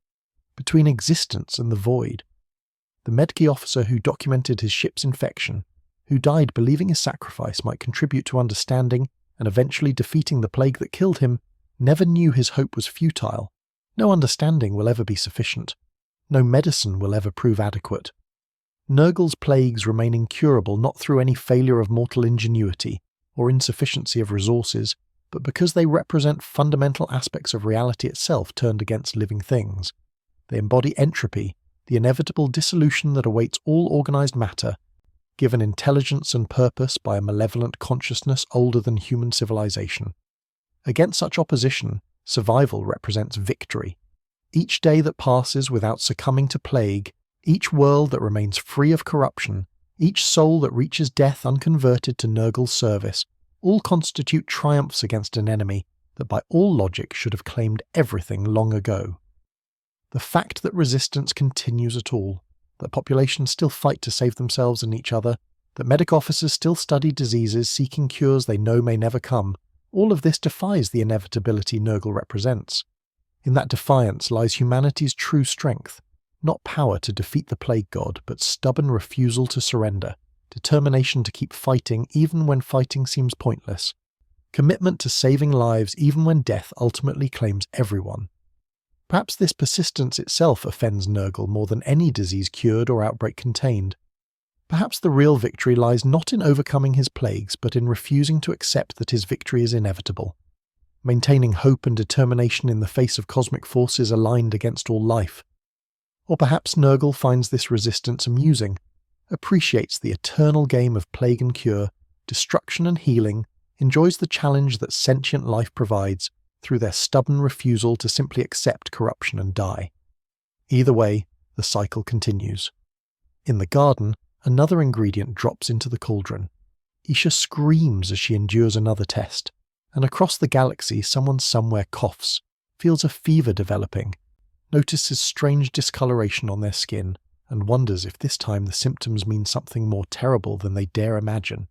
between existence and the void. The Medkey officer who documented his ship's infection, who died believing his sacrifice might contribute to understanding and eventually defeating the plague that killed him, never knew his hope was futile. No understanding will ever be sufficient. No medicine will ever prove adequate. Nurgle's plagues remain incurable not through any failure of mortal ingenuity or insufficiency of resources, but because they represent fundamental aspects of reality itself turned against living things. They embody entropy, the inevitable dissolution that awaits all organized matter, given intelligence and purpose by a malevolent consciousness older than human civilization. Against such opposition, survival represents victory. Each day that passes without succumbing to plague, each world that remains free of corruption, each soul that reaches death unconverted to Nurgle's service, all constitute triumphs against an enemy that by all logic should have claimed everything long ago. The fact that resistance continues at all, that populations still fight to save themselves and each other, that medic officers still study diseases seeking cures they know may never come, all of this defies the inevitability Nurgle represents. In that defiance lies humanity's true strength, not power to defeat the Plague God, but stubborn refusal to surrender, determination to keep fighting even when fighting seems pointless, commitment to saving lives even when death ultimately claims everyone. Perhaps this persistence itself offends Nurgle more than any disease cured or outbreak contained. Perhaps the real victory lies not in overcoming his plagues, but in refusing to accept that his victory is inevitable, maintaining hope and determination in the face of cosmic forces aligned against all life. Or perhaps Nurgle finds this resistance amusing, appreciates the eternal game of plague and cure, destruction and healing, enjoys the challenge that sentient life provides through their stubborn refusal to simply accept corruption and die. Either way, the cycle continues. In the garden, another ingredient drops into the cauldron. Isha screams as she endures another test, and across the galaxy someone somewhere coughs, feels a fever developing, notices strange discoloration on their skin, and wonders if this time the symptoms mean something more terrible than they dare imagine.